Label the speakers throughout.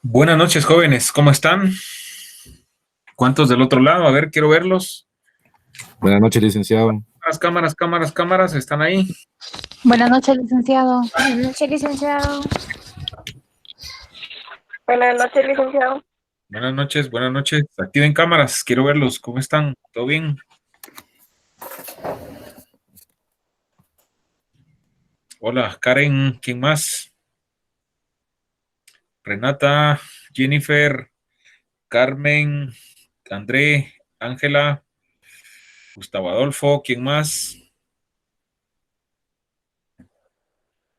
Speaker 1: Buenas noches, jóvenes. ¿Cómo están? ¿Cuántos del otro lado? A ver, quiero verlos.
Speaker 2: Buenas noches, licenciado.
Speaker 1: Cámaras, ¿están ahí?
Speaker 3: Buenas noches, licenciado.
Speaker 4: Buenas noches, licenciado. Buenas noches, licenciado.
Speaker 1: Buenas noches. Activen cámaras, quiero verlos. ¿Cómo están? ¿Todo bien? Hola, Karen. ¿Quién más? Renata, Jennifer, Carmen, André, Ángela, Gustavo Adolfo. ¿Quién más?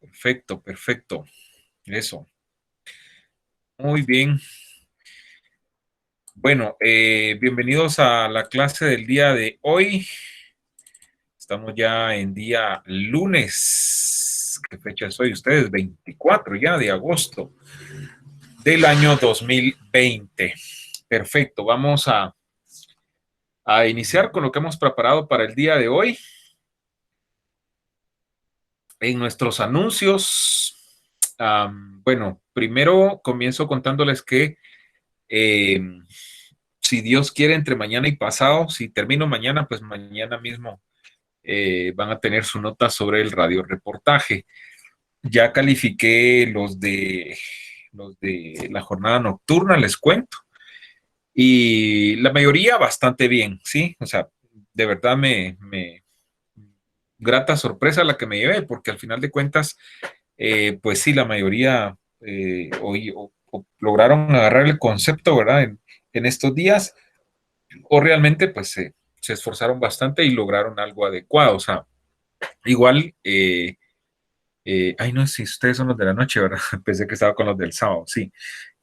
Speaker 1: Perfecto, perfecto. Eso. Muy bien. Bueno, bienvenidos a la clase del día de hoy. Estamos ya en día lunes. ¿Qué fecha es hoy? Ustedes, 24 ya de agosto del año 2020. Perfecto, vamos a iniciar con lo que hemos preparado para el día de hoy. En nuestros anuncios, bueno, primero comienzo contándoles que si Dios quiere, entre mañana y pasado, si termino mañana, pues mañana mismo van a tener su nota sobre el radioreportaje. Ya califiqué los de la jornada nocturna, les cuento. Y la mayoría bastante bien, ¿sí? O sea, de verdad me grata sorpresa la que me llevé, porque al final de cuentas, pues sí, la mayoría o lograron agarrar el concepto, ¿verdad? En estos días, o realmente pues se esforzaron bastante y lograron algo adecuado. O sea, igual, ay, no sé si ustedes son los de la noche, ¿verdad? Pensé que estaba con los del sábado, sí.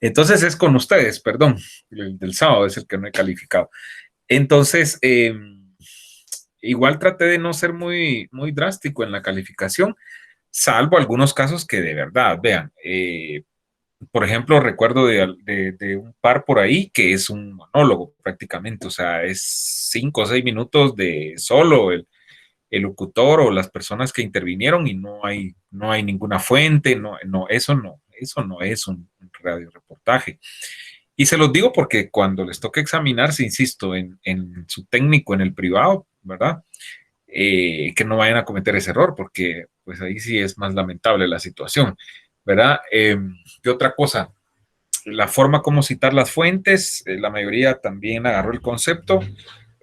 Speaker 1: Entonces es con ustedes, perdón. El del sábado es el que no he calificado. Entonces, igual traté de no ser muy drástico en la calificación, salvo algunos casos que de verdad, vean, por ejemplo, recuerdo de un par por ahí que es un monólogo prácticamente, o sea, es 5 o 6 minutos de solo el locutor o las personas que intervinieron y no hay ninguna fuente, eso no es un radio reportaje. Y se los digo porque cuando les toque examinarse, insisto, en su técnico, en el privado, ¿verdad? Que no vayan a cometer ese error, porque pues ahí sí es más lamentable la situación, ¿verdad? ¿Qué otra cosa? La forma como citar las fuentes, la mayoría también agarró el concepto.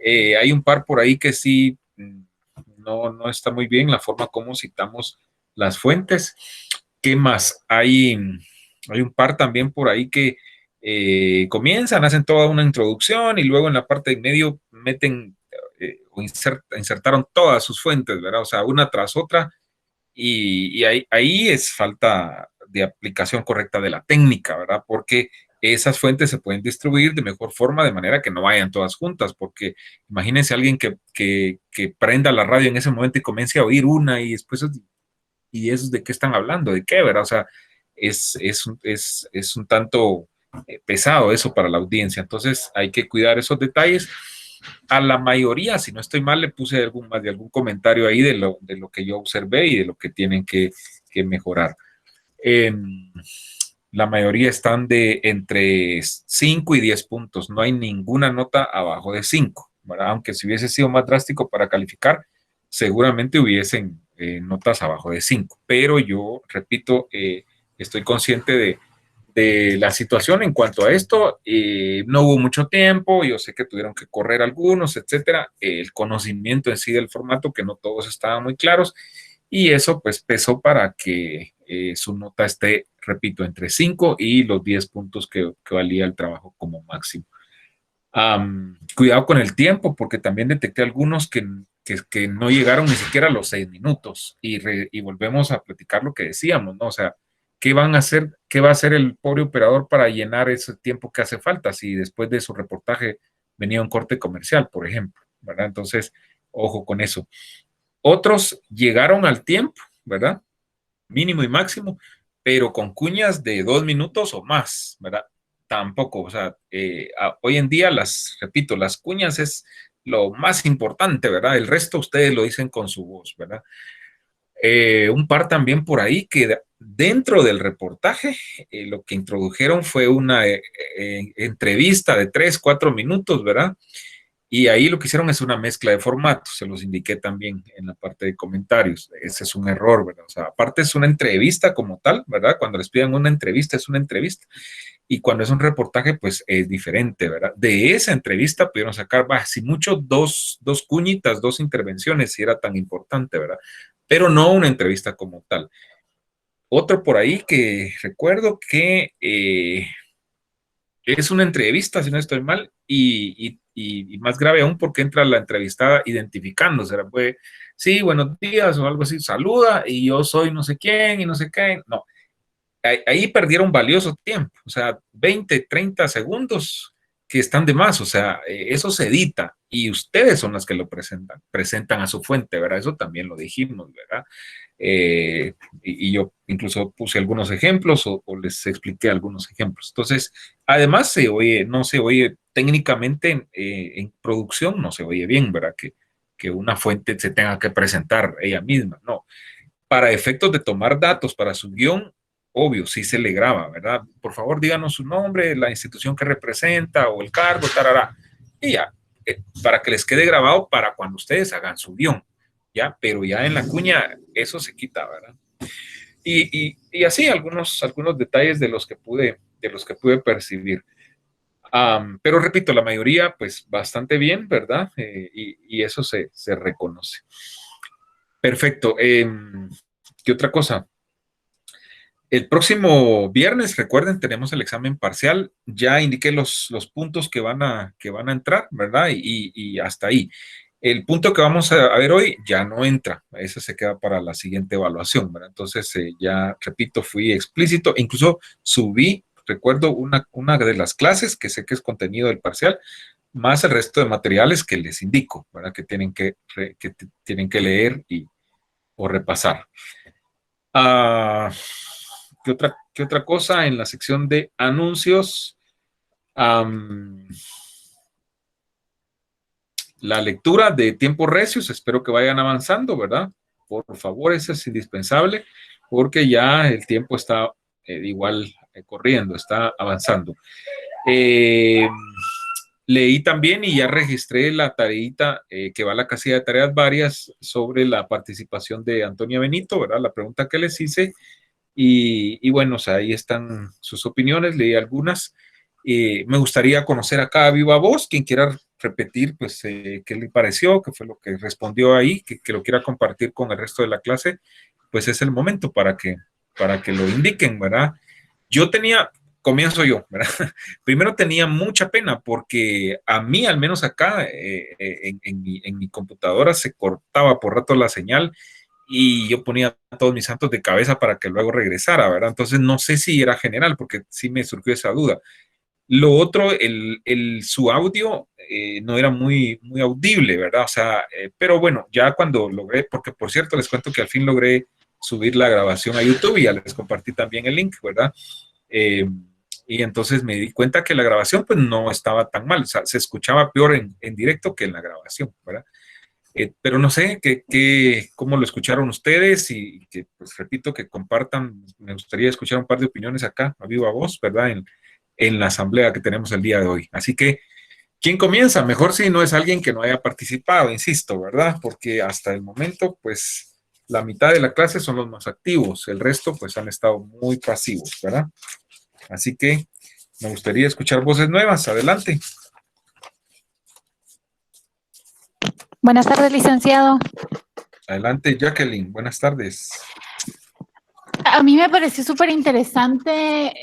Speaker 1: Hay un par por ahí que sí no está muy bien la forma como citamos las fuentes. ¿Qué más? Hay un par también por ahí que comienzan, hacen toda una introducción y luego en la parte de medio meten o insertaron todas sus fuentes, ¿verdad? O sea, una tras otra y ahí es falta de aplicación correcta de la técnica, ¿verdad? Porque esas fuentes se pueden distribuir de mejor forma de manera que no vayan todas juntas, porque imagínense alguien que prenda la radio en ese momento y comience a oír una y después, ¿y eso de qué están hablando? ¿De qué, verdad? O sea, es un tanto pesado eso para la audiencia, entonces hay que cuidar esos detalles. A la mayoría, si no estoy mal, le puse más de algún comentario ahí de lo que yo observé y de lo que tienen que mejorar. Eh, la mayoría están de entre 5 y 10 puntos. No hay ninguna nota abajo de 5, ¿verdad? Aunque si hubiese sido más drástico para calificar, seguramente hubiesen notas abajo de 5. Pero yo, repito, estoy consciente de la situación en cuanto a esto. No hubo mucho tiempo, yo sé que tuvieron que correr algunos, etcétera. El conocimiento en sí del formato, que no todos estaban muy claros, y eso pues pesó para que su nota esté, repito, entre 5 y los 10 puntos que valía el trabajo como máximo. Cuidado con el tiempo, porque también detecté algunos que no llegaron ni siquiera a los 6 minutos y volvemos a platicar lo que decíamos, ¿no? O sea, ¿qué van a hacer? ¿Qué va a hacer el pobre operador para llenar ese tiempo que hace falta si después de su reportaje venía un corte comercial, por ejemplo, ¿verdad? Entonces, ojo con eso. Otros llegaron al tiempo, ¿verdad? Mínimo y máximo, pero con cuñas de 2 minutos o más, ¿verdad? Tampoco, o sea, hoy en día repito, las cuñas es lo más importante, ¿verdad? El resto ustedes lo dicen con su voz, ¿verdad? Un par también por ahí que dentro del reportaje lo que introdujeron fue una entrevista de 3, 4 minutos, ¿verdad? Y ahí lo que hicieron es una mezcla de formatos, se los indiqué también en la parte de comentarios. Ese es un error, ¿verdad? O sea, aparte es una entrevista como tal, ¿verdad? Cuando les pidan una entrevista, es una entrevista. Y cuando es un reportaje, pues es diferente, ¿verdad? De esa entrevista pudieron sacar, si mucho, dos cuñitas, dos intervenciones, si era tan importante, ¿verdad? Pero no una entrevista como tal. Otro por ahí que recuerdo que es una entrevista, si no estoy mal, y más grave aún porque entra la entrevistada identificándose, pues, sí, buenos días o algo así, saluda y yo soy no sé quién y no sé qué, no, ahí perdieron valioso tiempo, o sea, 20, 30 segundos que están de más, o sea, eso se edita y ustedes son las que lo presentan a su fuente, ¿verdad? Eso también lo dijimos, ¿verdad? Y yo incluso puse algunos ejemplos o les expliqué algunos ejemplos. Entonces, además se oye, no se oye técnicamente en producción, no se oye bien, ¿verdad? Que una fuente se tenga que presentar ella misma, no. Para efectos de tomar datos para su guión, obvio, sí se le graba, ¿verdad? Por favor, díganos su nombre, la institución que representa o el cargo, tarará. Y ya, para que les quede grabado para cuando ustedes hagan su guión, ¿ya? Pero ya en la cuña eso se quita, ¿verdad? Y así algunos detalles de los que pude percibir. Pero repito, la mayoría, pues bastante bien, ¿verdad? Y eso se reconoce. Perfecto. ¿Qué otra cosa? El próximo viernes, recuerden, tenemos el examen parcial. Ya indiqué los puntos que van a entrar, ¿verdad? Y hasta ahí. El punto que vamos a ver hoy ya no entra. Ese se queda para la siguiente evaluación, ¿verdad? Entonces, ya repito, fui explícito. Incluso subí, recuerdo, una de las clases que sé que es contenido del parcial, más el resto de materiales que les indico, ¿verdad? Que tienen que leer o repasar. ¿Qué otra cosa? En la sección de anuncios, la lectura de tiempos recios, espero que vayan avanzando, ¿verdad? Por favor, eso es indispensable, porque ya el tiempo está igual corriendo, está avanzando. Leí también y ya registré la tareita que va a la casilla de tareas varias sobre la participación de Antonia Benito, ¿verdad? La pregunta que les hice. Y bueno, o sea, ahí están sus opiniones, leí algunas. Me gustaría conocer acá a viva voz, quien quiera repetir, pues, qué le pareció, qué fue lo que respondió ahí, que lo quiera compartir con el resto de la clase, pues es el momento para que lo indiquen, ¿verdad? Comienzo yo, ¿verdad? Primero tenía mucha pena porque a mí, al menos acá, en mi computadora se cortaba por rato la señal y yo ponía todos mis santos de cabeza para que luego regresara, ¿verdad? Entonces no sé si era general, porque sí me surgió esa duda. Lo otro, su audio no era muy audible, ¿verdad? O sea, pero bueno, ya cuando logré, porque por cierto les cuento que al fin logré subir la grabación a YouTube y ya les compartí también el link, ¿verdad? Y entonces me di cuenta que la grabación pues no estaba tan mal, o sea, se escuchaba peor en directo que en la grabación, ¿verdad? Pero no sé cómo lo escucharon ustedes y que, pues repito, que compartan. Me gustaría escuchar un par de opiniones acá, a viva voz, ¿verdad? En la asamblea que tenemos el día de hoy. Así que, ¿quién comienza? Mejor si no es alguien que no haya participado, insisto, ¿verdad? Porque hasta el momento, pues, la mitad de la clase son los más activos. El resto, pues, han estado muy pasivos, ¿verdad? Así que me gustaría escuchar voces nuevas. Adelante.
Speaker 3: Buenas tardes, licenciado.
Speaker 1: Adelante, Jacqueline. Buenas tardes.
Speaker 3: A mí me pareció súper interesante.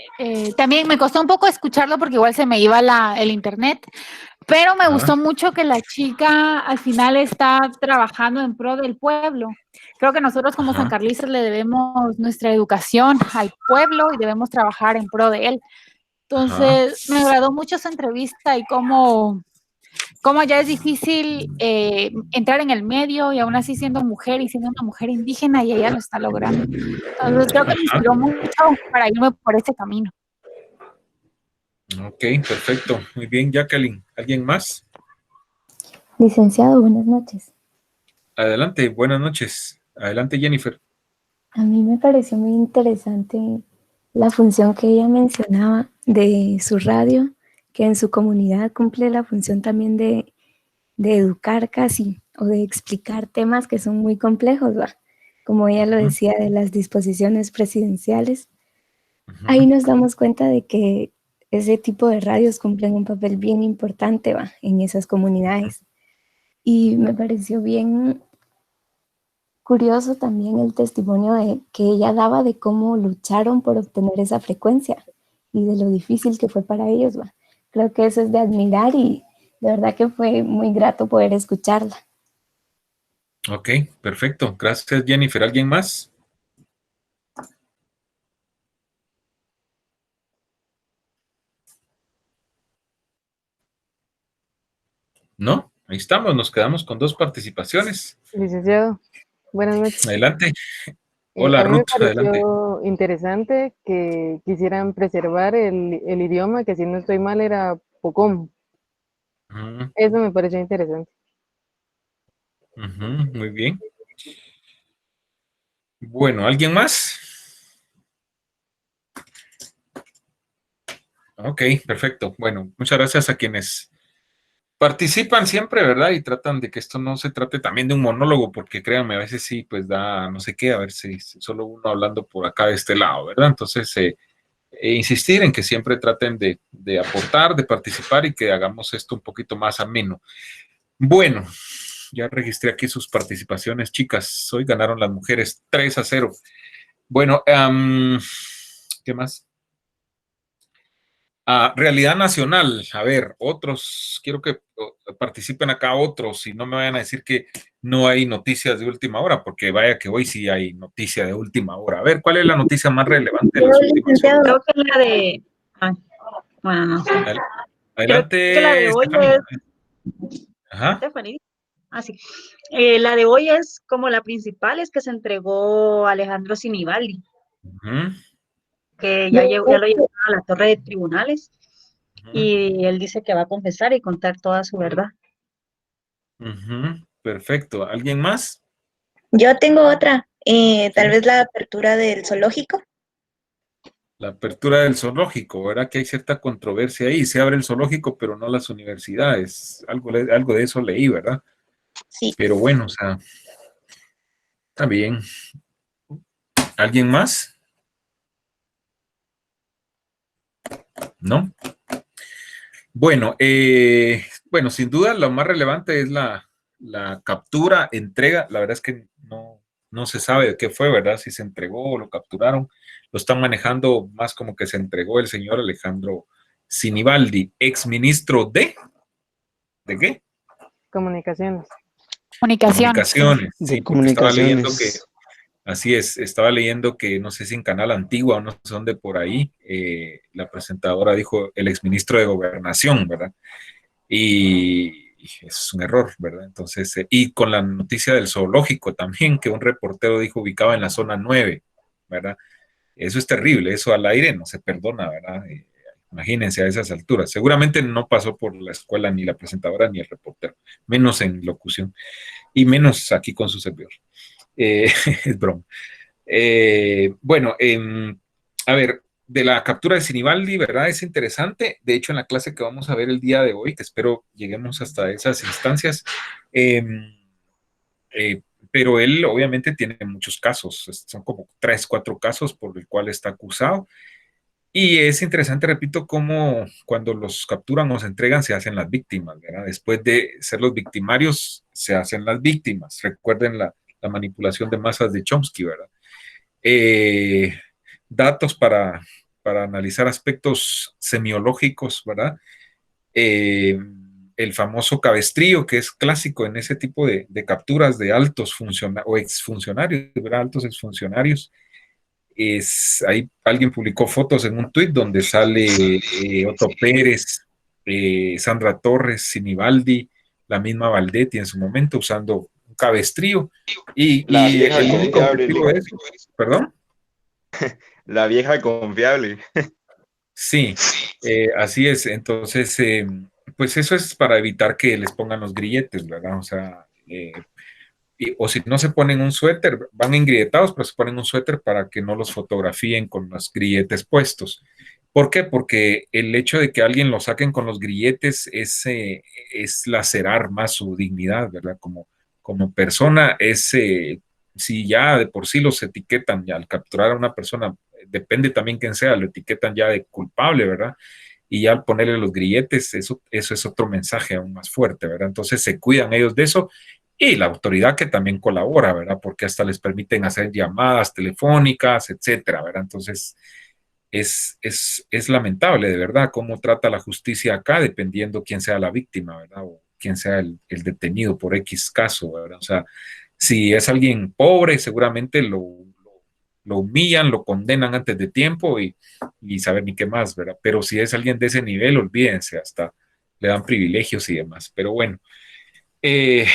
Speaker 3: También me costó un poco escucharlo porque igual se me iba el internet, pero me gustó mucho que la chica al final está trabajando en pro del pueblo. Creo que nosotros como sancarlistas le debemos nuestra educación al pueblo y debemos trabajar en pro de él. Entonces, me agradó mucho su entrevista y cómo ya es difícil entrar en el medio y aún así siendo mujer y siendo una mujer indígena y ella lo está logrando. Entonces creo que me inspiró mucho para irme por este camino.
Speaker 1: Ok, perfecto. Muy bien, Jacqueline. ¿Alguien más?
Speaker 5: Licenciado, buenas noches.
Speaker 1: Adelante, buenas noches. Adelante, Jennifer.
Speaker 4: A mí me pareció muy interesante la función que ella mencionaba de su radio, que en su comunidad cumple la función también de educar casi o de explicar temas que son muy complejos, ¿va? Como ella lo decía de las disposiciones presidenciales. Ahí nos damos cuenta de que ese tipo de radios cumplen un papel bien importante, ¿va? En esas comunidades. Y me pareció bien curioso también el testimonio que ella daba de cómo lucharon por obtener esa frecuencia y de lo difícil que fue para ellos, ¿va? Creo que eso es de admirar y de verdad que fue muy grato poder escucharla.
Speaker 1: Ok, perfecto. Gracias, Jennifer. ¿Alguien más? ¿No? Ahí estamos, nos quedamos con 2 participaciones.
Speaker 5: Licenciado, buenas noches.
Speaker 1: Adelante. Hola,
Speaker 5: A mí me
Speaker 1: Ruth, adelante.
Speaker 5: pareció interesante que quisieran preservar el idioma, que si no estoy mal era Pocom.
Speaker 1: Ujú,
Speaker 5: Eso me pareció interesante.
Speaker 1: muy bien. Bueno, ¿alguien más? Ok, perfecto. Bueno, muchas gracias a quienes participan siempre, ¿verdad? Y tratan de que esto no se trate también de un monólogo, porque créanme, a veces sí, pues da no sé qué, a ver si solo uno hablando por acá de este lado, ¿verdad? Entonces, insistir en que siempre traten de aportar, de participar y que hagamos esto un poquito más ameno. Bueno, ya registré aquí sus participaciones, chicas. Hoy ganaron las mujeres 3-0. Bueno, ¿qué más? Realidad nacional, a ver, otros, quiero que participen acá otros y no me vayan a decir que no hay noticias de última hora, porque vaya que hoy sí hay noticia de última hora. A ver, ¿cuál es la noticia más relevante de las últimas horas?
Speaker 6: Creo que la de... Ay, bueno, no sé.
Speaker 1: Adelante,
Speaker 6: Creo que la de hoy
Speaker 1: Stephanie.
Speaker 6: es...
Speaker 1: Ajá.
Speaker 6: Stephanie. Ah, sí. La de hoy es como la principal, es que se entregó Alejandro Sinibaldi,
Speaker 1: Ujú,
Speaker 6: que ya lo llevaron a la torre de tribunales y él dice que va a confesar y contar toda su verdad.
Speaker 1: perfecto. ¿Alguien más?
Speaker 4: Yo tengo otra, tal
Speaker 1: Sí.
Speaker 4: vez la apertura del zoológico.
Speaker 1: La apertura del zoológico, ¿verdad? Que hay cierta controversia ahí. Se abre el zoológico, pero no las universidades. Algo de eso leí, ¿verdad?
Speaker 4: Sí.
Speaker 1: Pero bueno, o sea, está bien. ¿Alguien más? ¿No? Bueno, bueno, sin duda lo más relevante es la captura, entrega. La verdad es que no se sabe de qué fue, ¿verdad? Si se entregó o lo capturaron. Lo están manejando más como que se entregó el señor Alejandro Sinibaldi, exministro ¿de qué?
Speaker 5: Comunicaciones.
Speaker 1: Comunicaciones,
Speaker 7: De
Speaker 1: sí, porque estaba leyendo que,
Speaker 7: comunicaciones.
Speaker 1: así es, estaba leyendo que no sé si en Canal Antigua o no sé dónde por ahí, la presentadora dijo el exministro de Gobernación, ¿verdad? Y es un error, ¿verdad? Entonces, y con la noticia del zoológico también, que un reportero dijo ubicaba en la zona 9, ¿verdad? Eso es terrible, eso al aire no se perdona, ¿verdad? Imagínense a esas alturas. Seguramente no pasó por la escuela ni la presentadora ni el reportero, menos en locución y menos aquí con su servidor. Es broma. Bueno, a ver, de la captura de Sinibaldi, ¿verdad? Es interesante. De hecho, en la clase que vamos a ver el día de hoy, que espero lleguemos hasta esas instancias, eh, eh, pero él obviamente tiene muchos casos, son como 3, 4 casos por el cual está acusado. Y es interesante, repito, cómo cuando los capturan o se entregan se hacen las víctimas, ¿verdad? Después de ser los victimarios, se hacen las víctimas. Recuerden la manipulación de masas de Chomsky, ¿verdad? Eh, datos para analizar aspectos semiológicos, ¿verdad? El famoso cabestrillo, que es clásico en ese tipo de capturas de altos funcionarios o exfuncionarios, ¿verdad? Altos exfuncionarios. Ahí alguien publicó fotos en un tuit donde sale Otto Pérez, Sandra Torres, Sinibaldi, la misma Valdetti en su momento usando un cabestrillo
Speaker 8: La
Speaker 1: y
Speaker 8: vieja
Speaker 1: el único
Speaker 8: confiable,
Speaker 1: objetivo es, perdón,
Speaker 8: la vieja confiable.
Speaker 1: sí, así es. Entonces, pues eso es para evitar que les pongan los grilletes, ¿verdad? O sea, o si no se ponen un suéter, van engrietados, pero se ponen un suéter para que no los fotografíen con los grilletes puestos. ¿Por qué? Porque el hecho de que alguien lo saquen con los grilletes es lacerar más su dignidad, ¿verdad? Como persona, si ya de por sí los etiquetan, ya al capturar a una persona, depende también quién sea, lo etiquetan ya de culpable, ¿verdad? Y ya al ponerle los grilletes, eso es otro mensaje aún más fuerte, ¿verdad? Entonces se cuidan ellos de eso y la autoridad que también colabora, ¿verdad? Porque hasta les permiten hacer llamadas telefónicas, etcétera, ¿verdad? Entonces es lamentable, de verdad, cómo trata la justicia acá, dependiendo quién sea la víctima, ¿verdad? O quién sea el detenido por X caso, ¿verdad? O sea, si es alguien pobre, seguramente lo humillan, lo condenan antes de tiempo y saber ni qué más, ¿verdad? Pero si es alguien de ese nivel, olvídense, hasta le dan privilegios y demás. Pero bueno, eh,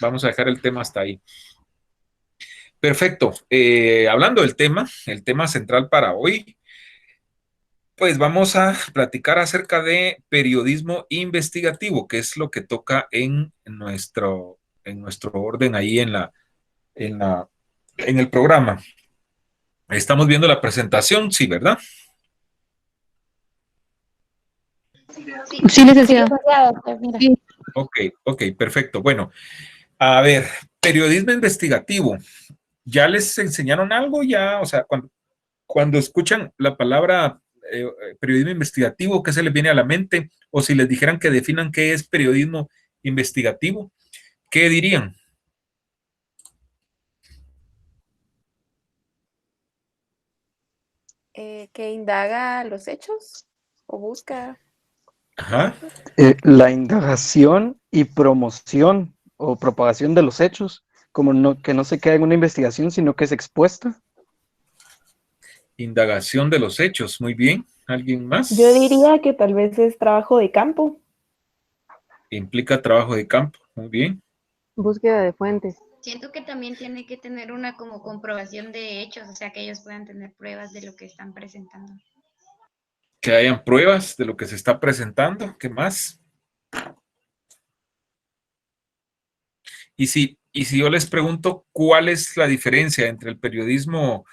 Speaker 1: vamos a dejar el tema hasta ahí. Perfecto. Hablando del tema, el tema central para hoy, pues vamos a platicar acerca de periodismo investigativo, que es lo que toca en nuestro orden ahí en la, en el programa. Estamos viendo la presentación, sí, ¿verdad?
Speaker 6: Sí, licenciado.
Speaker 3: Mira.
Speaker 1: Ok, perfecto. Bueno, a ver, periodismo investigativo. ¿Ya les enseñaron algo? Ya, o sea, cuando escuchan la palabra periodismo investigativo, ¿qué se les viene a la mente? O si les dijeran que definan qué es periodismo investigativo, ¿qué dirían?
Speaker 7: Que indaga los hechos o busca
Speaker 1: Ajá.
Speaker 7: hechos.
Speaker 9: La indagación y promoción o propagación de los hechos, que no se queda en una investigación, sino que es expuesta.
Speaker 1: Indagación de los hechos, muy bien. ¿Alguien más?
Speaker 7: Yo diría que tal vez es trabajo de campo.
Speaker 1: Implica trabajo de campo, muy bien.
Speaker 5: Búsqueda de fuentes.
Speaker 10: Siento que también tiene que tener una como comprobación de hechos, o sea, que ellos puedan tener pruebas de lo que están presentando.
Speaker 1: Que hayan pruebas de lo que se está presentando, ¿qué más? Y si yo les pregunto cuál es la diferencia entre el periodismo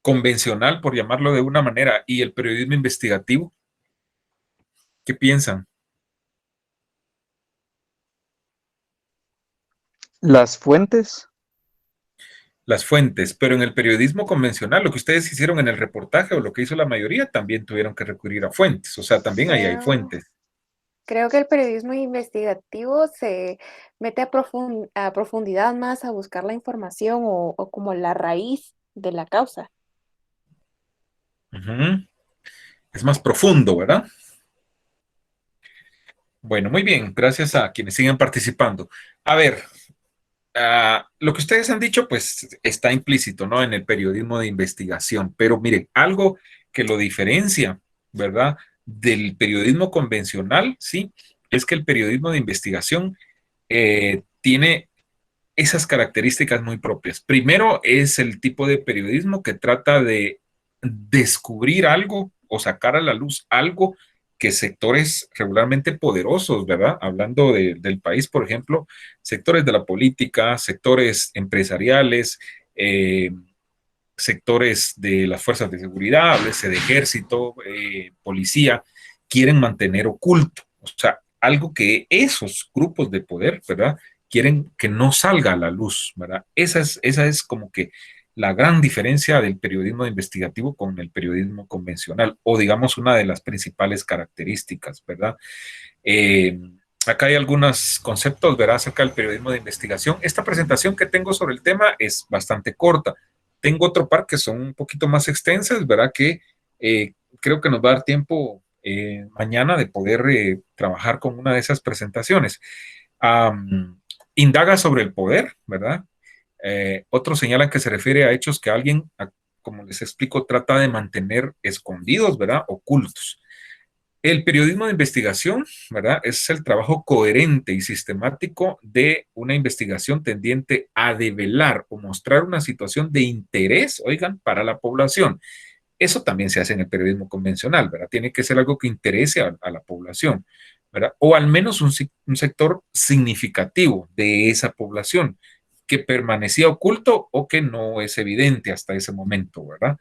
Speaker 1: convencional, por llamarlo de una manera, y el periodismo investigativo, ¿qué piensan?
Speaker 9: Las fuentes.
Speaker 1: Las fuentes, pero en el periodismo convencional, lo que ustedes hicieron en el reportaje o lo que hizo la mayoría, también tuvieron que recurrir a fuentes, o sea, también ahí hay fuentes.
Speaker 7: Creo que el periodismo investigativo se mete a profundidad más a buscar la información o como la raíz de la causa.
Speaker 1: Uh-huh. Es más profundo, ¿verdad? Bueno, muy bien, gracias a quienes siguen participando. A ver, lo que ustedes han dicho, pues está implícito, ¿no? En el periodismo de investigación, pero miren, algo que lo diferencia, ¿verdad? Del periodismo convencional, ¿sí? Es que el periodismo de investigación tiene esas características muy propias. Primero es el tipo de periodismo que trata de descubrir algo o sacar a la luz algo que sectores regularmente poderosos, ¿verdad? Hablando del país, por ejemplo, sectores de la política, sectores empresariales, sectores de las fuerzas de seguridad, háblese de ejército, policía, quieren mantener oculto. O sea, algo que esos grupos de poder, ¿verdad? Quieren que no salga a la luz, ¿verdad? Esa es como que la gran diferencia del periodismo investigativo con el periodismo convencional, o digamos una de las principales características, ¿verdad? Acá hay algunos conceptos, ¿verdad? Acerca del periodismo de investigación. Esta presentación que tengo sobre el tema es bastante corta. Tengo otro par que son un poquito más extensas, ¿verdad? Que creo que nos va a dar tiempo mañana de poder trabajar con una de esas presentaciones. Indaga sobre el poder, ¿verdad? Otros señalan que se refiere a hechos que alguien, como les explico, trata de mantener escondidos, ¿verdad? Ocultos. El periodismo de investigación, ¿verdad? Es el trabajo coherente y sistemático de una investigación tendiente a develar o mostrar una situación de interés, oigan, para la población. Eso también se hace en el periodismo convencional, ¿verdad? Tiene que ser algo que interese a la población, ¿verdad? O al menos un sector significativo de esa población que permanecía oculto o que no es evidente hasta ese momento, ¿verdad?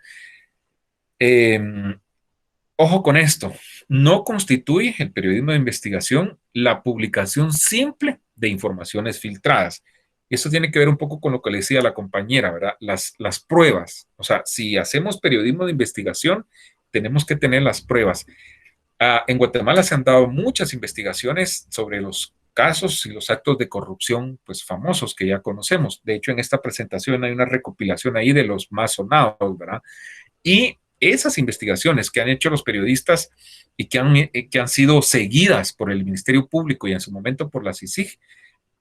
Speaker 1: Ojo con esto, no constituye el periodismo de investigación la publicación simple de informaciones filtradas. Esto tiene que ver un poco con lo que le decía la compañera, ¿verdad? Las pruebas. O sea, si hacemos periodismo de investigación, tenemos que tener las pruebas. En Guatemala se han dado muchas investigaciones sobre los casos y los actos de corrupción, pues famosos que ya conocemos. De hecho, en esta presentación hay una recopilación ahí de los más sonados, ¿verdad? Y esas investigaciones que han hecho los periodistas y que han sido seguidas por el Ministerio Público y en su momento por la CICIG,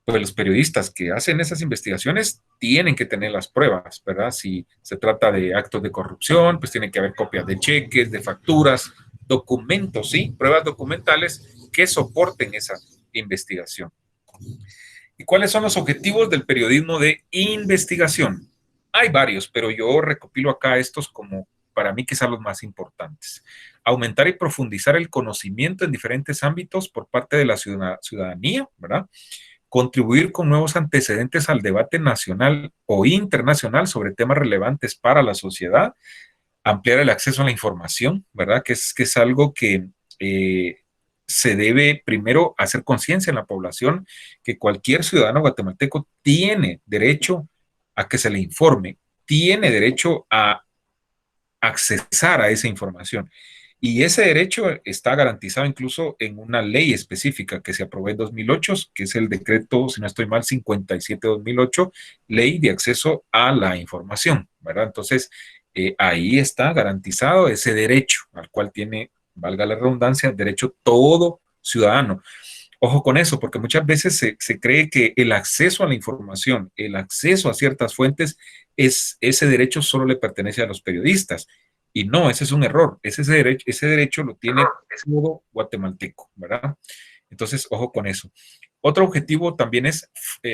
Speaker 1: pues los periodistas que hacen esas investigaciones tienen que tener las pruebas, ¿verdad? Si se trata de actos de corrupción, pues tiene que haber copias de cheques, de facturas, documentos, ¿sí? Pruebas documentales que soporten esa investigación. ¿Y cuáles son los objetivos del periodismo de investigación? Hay varios, pero yo recopilo acá estos como para mí quizás los más importantes. Aumentar y profundizar el conocimiento en diferentes ámbitos por parte de la ciudadanía, ¿verdad? Contribuir con nuevos antecedentes al debate nacional o internacional sobre temas relevantes para la sociedad, ampliar el acceso a la información, ¿verdad? Que es algo que se debe primero hacer conciencia en la población que cualquier ciudadano guatemalteco tiene derecho a que se le informe, tiene derecho a accesar a esa información. Y ese derecho está garantizado incluso en una ley específica que se aprobó en 2008, que es el decreto, si no estoy mal, 57-2008, Ley de Acceso a la Información, ¿verdad? Entonces, ahí está garantizado ese derecho al cual tiene, valga la redundancia, derecho todo ciudadano. Ojo con eso, porque muchas veces se cree que el acceso a la información, el acceso a ciertas fuentes, ese derecho solo le pertenece a los periodistas. Y no, ese es un error. Ese derecho lo tiene todo guatemalteco, ¿verdad? Entonces, ojo con eso. Otro objetivo también es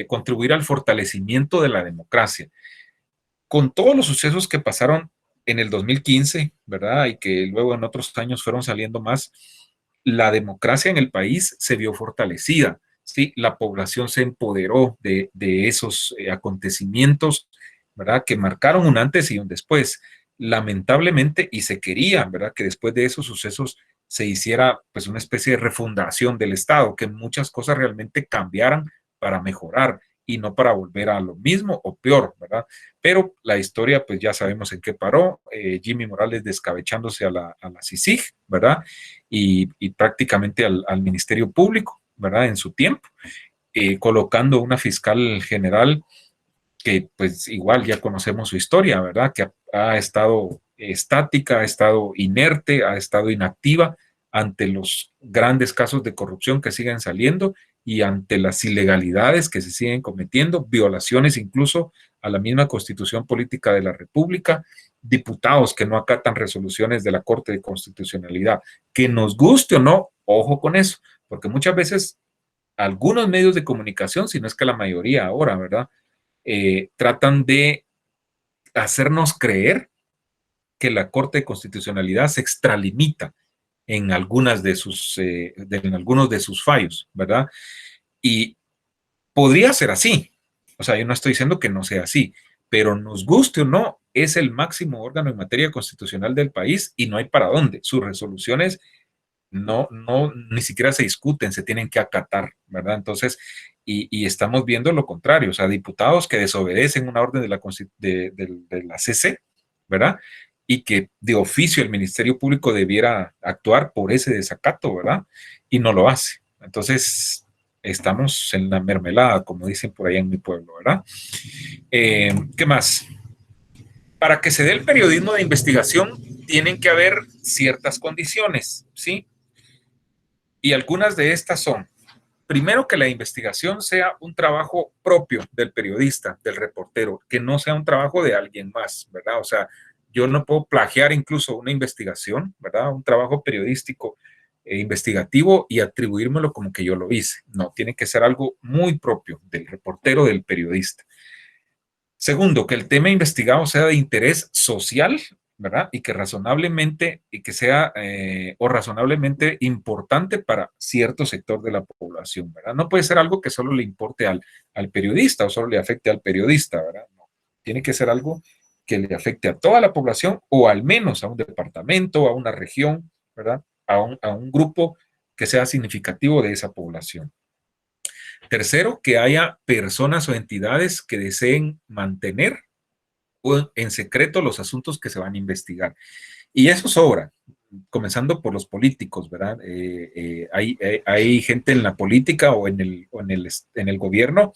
Speaker 1: contribuir al fortalecimiento de la democracia. Con todos los sucesos que pasaron en el 2015, ¿verdad? Y que luego en otros años fueron saliendo más, la democracia en el país se vio fortalecida, ¿sí? La población se empoderó de esos acontecimientos, ¿verdad? Que marcaron un antes y un después. Lamentablemente, y se quería, ¿verdad? Que después de esos sucesos se hiciera pues una especie de refundación del Estado, que muchas cosas realmente cambiaran para mejorar y no para volver a lo mismo o peor, ¿verdad? Pero la historia, pues ya sabemos en qué paró. Jimmy Morales descabechándose a la CICIG, ¿verdad? Y prácticamente al Ministerio Público, ¿verdad? En su tiempo, colocando una fiscal general que pues igual ya conocemos su historia, ¿verdad? Que ha estado estática, ha estado inerte, ha estado inactiva ante los grandes casos de corrupción que siguen saliendo y ante las ilegalidades que se siguen cometiendo, violaciones incluso a la misma Constitución Política de la República, diputados que no acatan resoluciones de la Corte de Constitucionalidad. Que nos guste o no, ojo con eso, porque muchas veces algunos medios de comunicación, si no es que la mayoría ahora, ¿verdad? Tratan de hacernos creer que la Corte de Constitucionalidad se extralimita en algunos de sus fallos, ¿verdad? Y podría ser así. O sea, yo no estoy diciendo que no sea así, pero nos guste o no, es el máximo órgano en materia constitucional del país y no hay para dónde. Sus resoluciones ni siquiera se discuten, se tienen que acatar, ¿verdad? Entonces, y estamos viendo lo contrario, o sea, diputados que desobedecen una orden de la CC, ¿verdad? Y que de oficio el Ministerio Público debiera actuar por ese desacato, ¿verdad? Y no lo hace. Entonces, estamos en la mermelada, como dicen por allá en mi pueblo, ¿verdad? ¿Qué más? Para que se dé el periodismo de investigación, tienen que haber ciertas condiciones, ¿sí? Y algunas de estas son, primero, que la investigación sea un trabajo propio del periodista, del reportero, que no sea un trabajo de alguien más, ¿verdad? O sea, yo no puedo plagiar incluso una investigación, ¿verdad? Un trabajo periodístico investigativo y atribuírmelo como que yo lo hice. No, tiene que ser algo muy propio del reportero, del periodista. Segundo, que el tema investigado sea de interés social ¿verdad? Y que razonablemente, y que sea o razonablemente importante para cierto sector de la población, ¿verdad? No puede ser algo que solo le importe al periodista o solo le afecte al periodista, ¿verdad? No. Tiene que ser algo que le afecte a toda la población o al menos a un departamento, a una región, ¿verdad? A un grupo que sea significativo de esa población. Tercero, que haya personas o entidades que deseen mantener en secreto los asuntos que se van a investigar. Y eso sobra, comenzando por los políticos, ¿verdad? Hay gente en la política o en el gobierno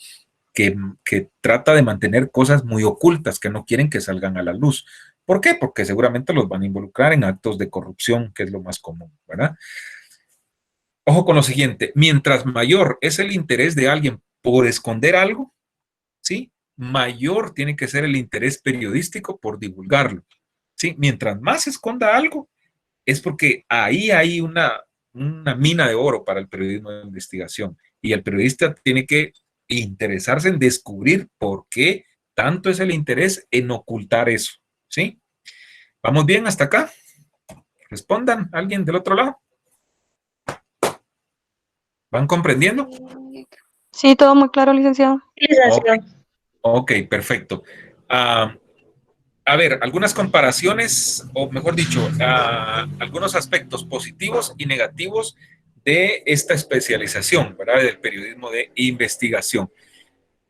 Speaker 1: que trata de mantener cosas muy ocultas, que no quieren que salgan a la luz. ¿Por qué? Porque seguramente los van a involucrar en actos de corrupción, que es lo más común, ¿verdad? Ojo con lo siguiente, mientras mayor es el interés de alguien por esconder algo, ¿sí? Mayor tiene que ser el interés periodístico por divulgarlo, ¿sí? Mientras más se esconda algo, es porque ahí hay una mina de oro para el periodismo de investigación y el periodista tiene que interesarse en descubrir por qué tanto es el interés en ocultar eso, ¿sí? ¿Vamos bien hasta acá? Respondan, ¿alguien del otro lado? ¿Van comprendiendo?
Speaker 11: Sí, todo muy claro, licenciado.
Speaker 1: Ok, perfecto. A ver, algunas comparaciones, o mejor dicho, algunos aspectos positivos y negativos de esta especialización, ¿verdad? Del periodismo de investigación.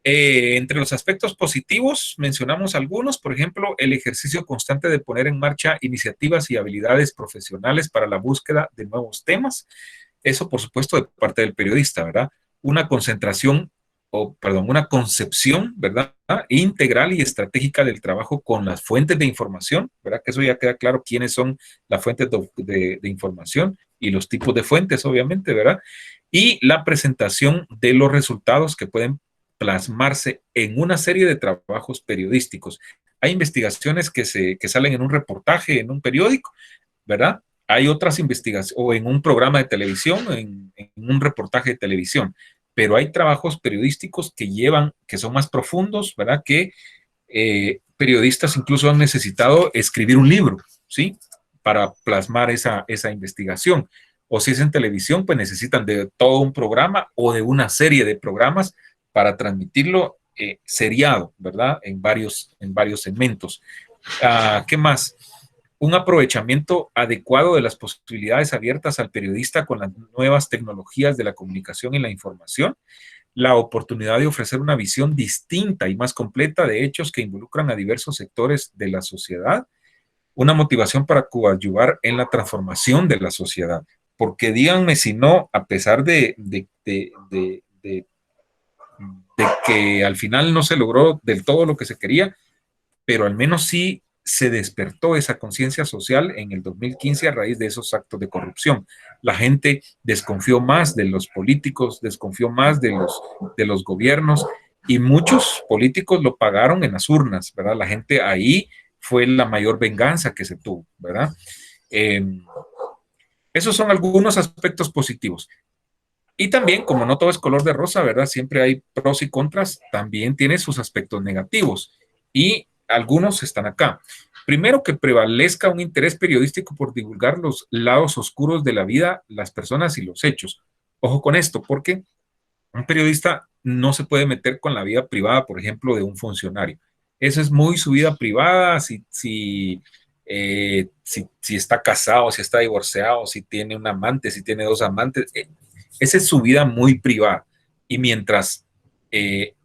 Speaker 1: Entre los aspectos positivos mencionamos algunos, por ejemplo, el ejercicio constante de poner en marcha iniciativas y habilidades profesionales para la búsqueda de nuevos temas. Eso, por supuesto, de parte del periodista, ¿verdad? Una concentración, una concepción, ¿verdad? Integral y estratégica del trabajo con las fuentes de información, ¿verdad? Que eso ya queda claro quiénes son las fuentes de información y los tipos de fuentes, obviamente, ¿verdad? Y la presentación de los resultados que pueden plasmarse en una serie de trabajos periodísticos. Hay investigaciones que salen en un reportaje, en un periódico, ¿verdad? Hay otras investigaciones, o en un programa de televisión, en un reportaje de televisión, pero hay trabajos periodísticos que son más profundos, ¿verdad? Que periodistas incluso han necesitado escribir un libro, ¿sí? Para plasmar esa investigación. O si es en televisión, pues necesitan de todo un programa o de una serie de programas para transmitirlo seriado, ¿verdad? En varios segmentos. ¿Qué más? Un aprovechamiento adecuado de las posibilidades abiertas al periodista con las nuevas tecnologías de la comunicación y la información, la oportunidad de ofrecer una visión distinta y más completa de hechos que involucran a diversos sectores de la sociedad, una motivación para coadyuvar en la transformación de la sociedad. Porque díganme si no, a pesar de que al final no se logró del todo lo que se quería, pero al menos sí se despertó esa conciencia social en el 2015 a raíz de esos actos de corrupción. La gente desconfió más de los políticos, desconfió más de los gobiernos y muchos políticos lo pagaron en las urnas, ¿verdad? La gente ahí fue la mayor venganza que se tuvo, ¿verdad? Esos son algunos aspectos positivos. Y también, como no todo es color de rosa, ¿verdad? Siempre hay pros y contras, también tiene sus aspectos negativos. Y algunos están acá. Primero, que prevalezca un interés periodístico por divulgar los lados oscuros de la vida, las personas y los hechos. Ojo con esto, porque un periodista no se puede meter con la vida privada, por ejemplo, de un funcionario. Eso es muy su vida privada, si está casado, si está divorciado, si tiene un amante, si tiene dos amantes. Esa es su vida muy privada. Y mientras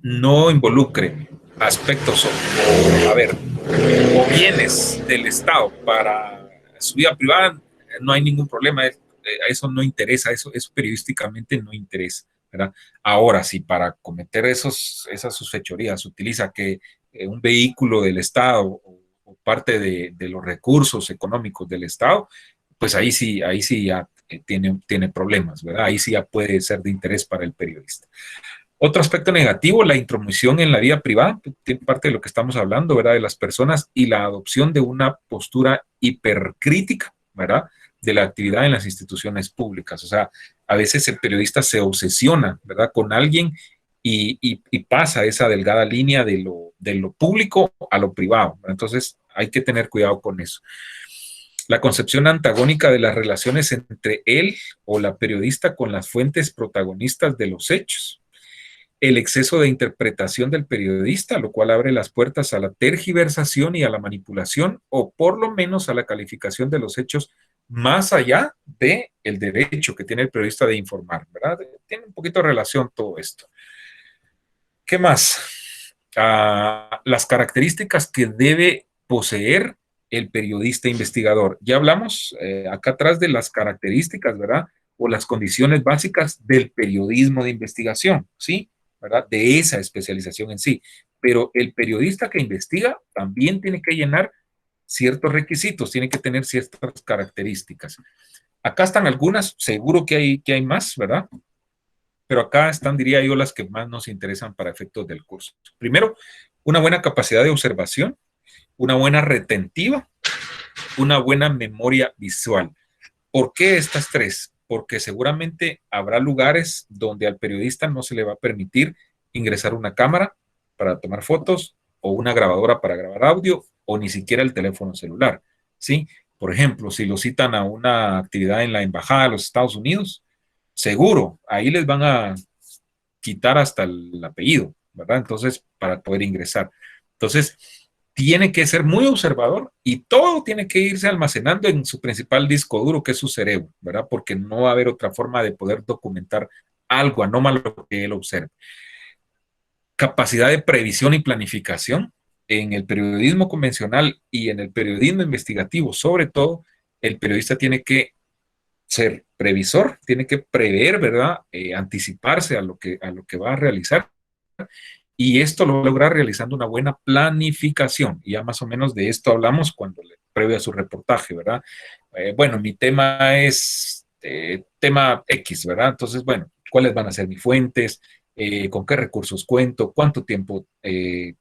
Speaker 1: no involucre aspectos o bienes del Estado para su vida privada, no hay ningún problema. Eso no interesa, eso periodísticamente no interesa, ¿verdad? Ahora, si para cometer esas sus fechorías utiliza que un vehículo del Estado o parte de los recursos económicos del Estado, pues ahí sí ya tiene problemas, ¿verdad? Ahí sí ya puede ser de interés para el periodista. Otro aspecto negativo, la intromisión en la vida privada, tiene parte de lo que estamos hablando, ¿verdad? De las personas y la adopción de una postura hipercrítica, ¿verdad? De la actividad en las instituciones públicas. O sea, a veces el periodista se obsesiona, ¿verdad? Con alguien y pasa esa delgada línea de lo público a lo privado. Entonces, Hay que tener cuidado con eso. La concepción antagónica de las relaciones entre él o la periodista con las fuentes protagonistas de los hechos. El exceso de interpretación del periodista, lo cual abre las puertas a la tergiversación y a la manipulación, o por lo menos a la calificación de los hechos más allá del derecho que tiene el periodista de informar, ¿verdad? Tiene un poquito de relación todo esto. ¿Qué más? Las características que debe poseer el periodista investigador. Ya hablamos acá atrás de las características, ¿verdad? O las condiciones básicas del periodismo de investigación, ¿sí? ¿Verdad? De esa especialización en sí. Pero el periodista que investiga también tiene que llenar ciertos requisitos, tiene que tener ciertas características. Acá están algunas, seguro que hay más, ¿verdad? Pero acá están, diría yo, las que más nos interesan para efectos del curso. Primero, una buena capacidad de observación, una buena retentiva, una buena memoria visual. ¿Por qué estas tres? Porque seguramente habrá lugares donde al periodista no se le va a permitir ingresar una cámara para tomar fotos o una grabadora para grabar audio o ni siquiera el teléfono celular, ¿sí? Por ejemplo, si lo citan a una actividad en la Embajada de los Estados Unidos, seguro, ahí les van a quitar hasta el apellido, ¿verdad? Entonces, para poder ingresar. Entonces, tiene que ser muy observador y todo tiene que irse almacenando en su principal disco duro, que es su cerebro, ¿verdad? Porque no va a haber otra forma de poder documentar algo anómalo que él observe. Capacidad de previsión y planificación. En el periodismo convencional y en el periodismo investigativo, sobre todo, el periodista tiene que ser previsor, tiene que prever, ¿verdad? Anticiparse a lo que va a realizar. Y esto lo logra realizando una buena planificación. Y ya más o menos de esto hablamos cuando previo a su reportaje, ¿verdad? Bueno, mi tema es tema X, ¿verdad? Entonces, bueno, ¿cuáles van a ser mis fuentes? ¿Con qué recursos cuento? ¿Cuánto tiempo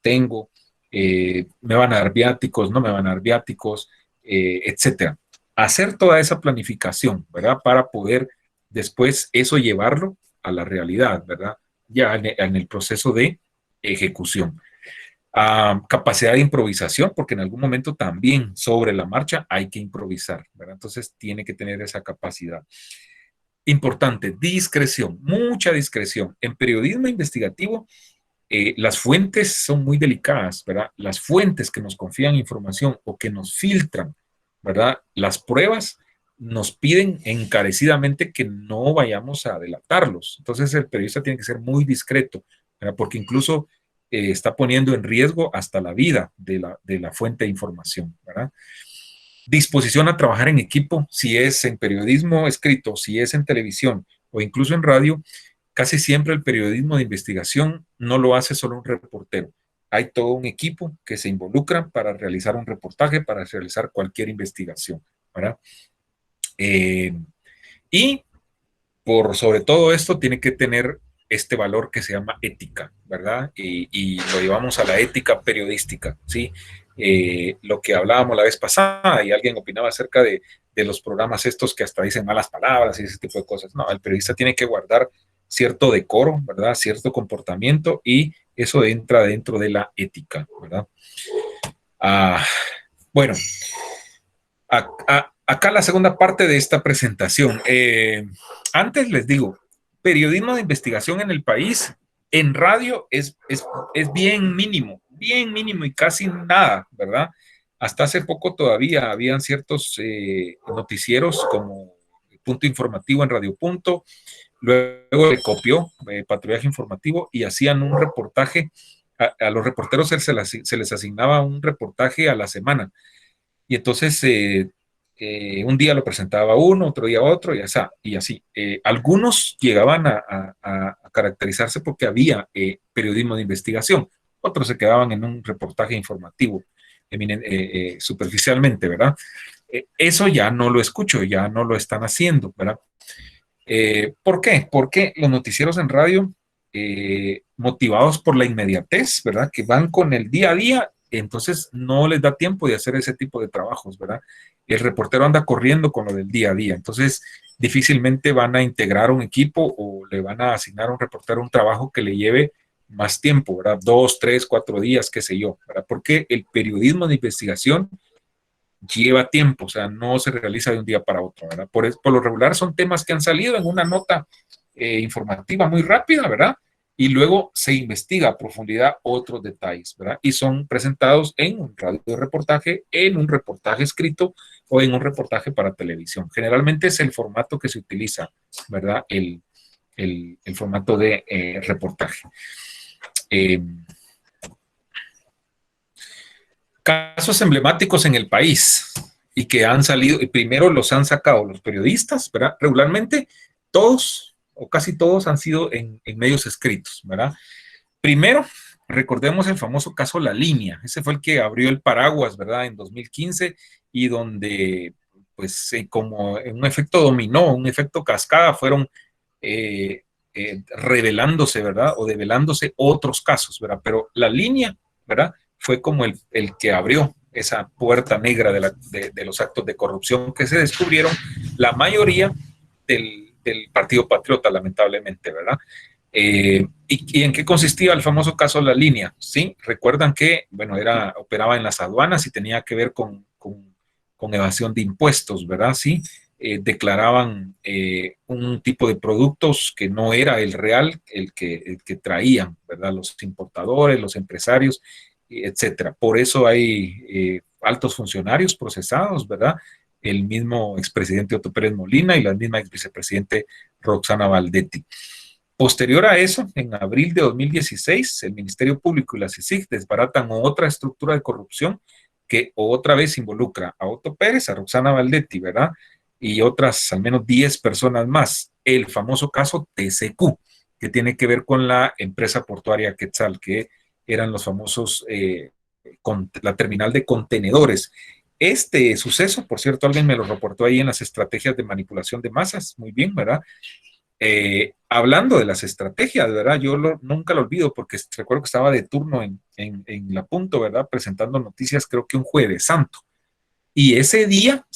Speaker 1: tengo? ¿Me van a dar viáticos? ¿No me van a dar viáticos? Etcétera. Hacer toda esa planificación, ¿verdad? Para poder después eso llevarlo a la realidad, ¿verdad? Ya en el proceso de ejecución. Capacidad de improvisación, porque en algún momento también sobre la marcha hay que improvisar, ¿verdad? Entonces tiene que tener esa capacidad. Importante, discreción, mucha discreción. En periodismo investigativo, las fuentes son muy delicadas, ¿verdad? Las fuentes que nos confían información o que nos filtran, ¿verdad? Las pruebas nos piden encarecidamente que no vayamos a delatarlos. Entonces el periodista tiene que ser muy discreto, ¿verdad? Porque incluso está poniendo en riesgo hasta la vida de la fuente de información, ¿verdad? Disposición a trabajar en equipo, si es en periodismo escrito, si es en televisión o incluso en radio. Casi siempre el periodismo de investigación no lo hace solo un reportero. Hay todo un equipo que se involucra para realizar un reportaje, para realizar cualquier investigación, ¿verdad? Y por sobre todo esto tiene que tener este valor que se llama ética, ¿verdad? Y lo llevamos a la ética periodística, ¿sí? Lo que hablábamos la vez pasada y alguien opinaba acerca de los programas estos que hasta dicen malas palabras y ese tipo de cosas. No, el periodista tiene que guardar cierto decoro, ¿verdad? Cierto comportamiento y eso entra dentro de la ética, ¿verdad? Bueno, acá la segunda parte de esta presentación. Antes les digo, periodismo de investigación en el país, en radio es bien mínimo y casi nada, ¿verdad? Hasta hace poco todavía habían ciertos noticieros como Punto Informativo en Radio Punto, luego le copió Patrullaje Informativo y hacían un reportaje, a los reporteros se les asignaba un reportaje a la semana y entonces un día lo presentaba uno, otro día otro y así. Algunos llegaban a caracterizarse porque había periodismo de investigación, otros se quedaban en un reportaje informativo superficialmente, ¿verdad? Eso ya no lo escucho, ya no lo están haciendo, ¿verdad? ¿Por qué? Porque los noticieros en radio, motivados por la inmediatez, ¿verdad? Que van con el día a día, entonces no les da tiempo de hacer ese tipo de trabajos, ¿verdad? El reportero anda corriendo con lo del día a día, entonces difícilmente van a integrar un equipo o le van a asignar a un reportero un trabajo que le lleve más tiempo, ¿verdad? 2, 3, 4 días, qué sé yo, ¿verdad? Porque el periodismo de investigación lleva tiempo, o sea, no se realiza de un día para otro, ¿verdad? Por lo regular son temas que han salido en una nota informativa muy rápida, ¿verdad? Y luego se investiga a profundidad otros detalles, ¿verdad? Y son presentados en un radio reportaje, en un reportaje escrito o en un reportaje para televisión. Generalmente es el formato que se utiliza, ¿verdad? El formato de reportaje. Casos emblemáticos en el país y que han salido, y primero los han sacado los periodistas, ¿verdad? Regularmente todos o casi todos han sido en medios escritos, ¿verdad? Primero, recordemos el famoso caso La Línea. Ese fue el que abrió el paraguas, ¿verdad? En 2015 y donde, pues, como en un efecto dominó, un efecto cascada, fueron revelándose, ¿verdad? O develándose otros casos, ¿verdad? Pero La Línea, ¿verdad? Fue como el que abrió esa puerta negra de los actos de corrupción que se descubrieron, la mayoría del Partido Patriota, lamentablemente, ¿verdad? ¿Y en qué consistía el famoso caso La Línea? Sí, recuerdan que, bueno, operaba en las aduanas y tenía que ver con evasión de impuestos, ¿verdad? Sí, declaraban un tipo de productos que no era el real, el que traían, ¿verdad? Los importadores, los empresarios, etcétera. Por eso hay altos funcionarios procesados, ¿verdad? El mismo expresidente Otto Pérez Molina y la misma exvicepresidente Roxana Valdetti. Posterior a eso, en abril de 2016, el Ministerio Público y la CICIG desbaratan otra estructura de corrupción que otra vez involucra a Otto Pérez, a Roxana Valdetti, ¿verdad? Y otras, al menos 10 personas más. El famoso caso TCQ, que tiene que ver con la empresa portuaria Quetzal, que eran los famosos, la terminal de contenedores. Este suceso, por cierto, alguien me lo reportó ahí en las estrategias de manipulación de masas, muy bien, ¿verdad? Hablando de las estrategias, ¿verdad? Yo nunca lo olvido porque recuerdo que estaba de turno en La Punto, ¿verdad? Presentando noticias, creo que un Jueves Santo. Y ese día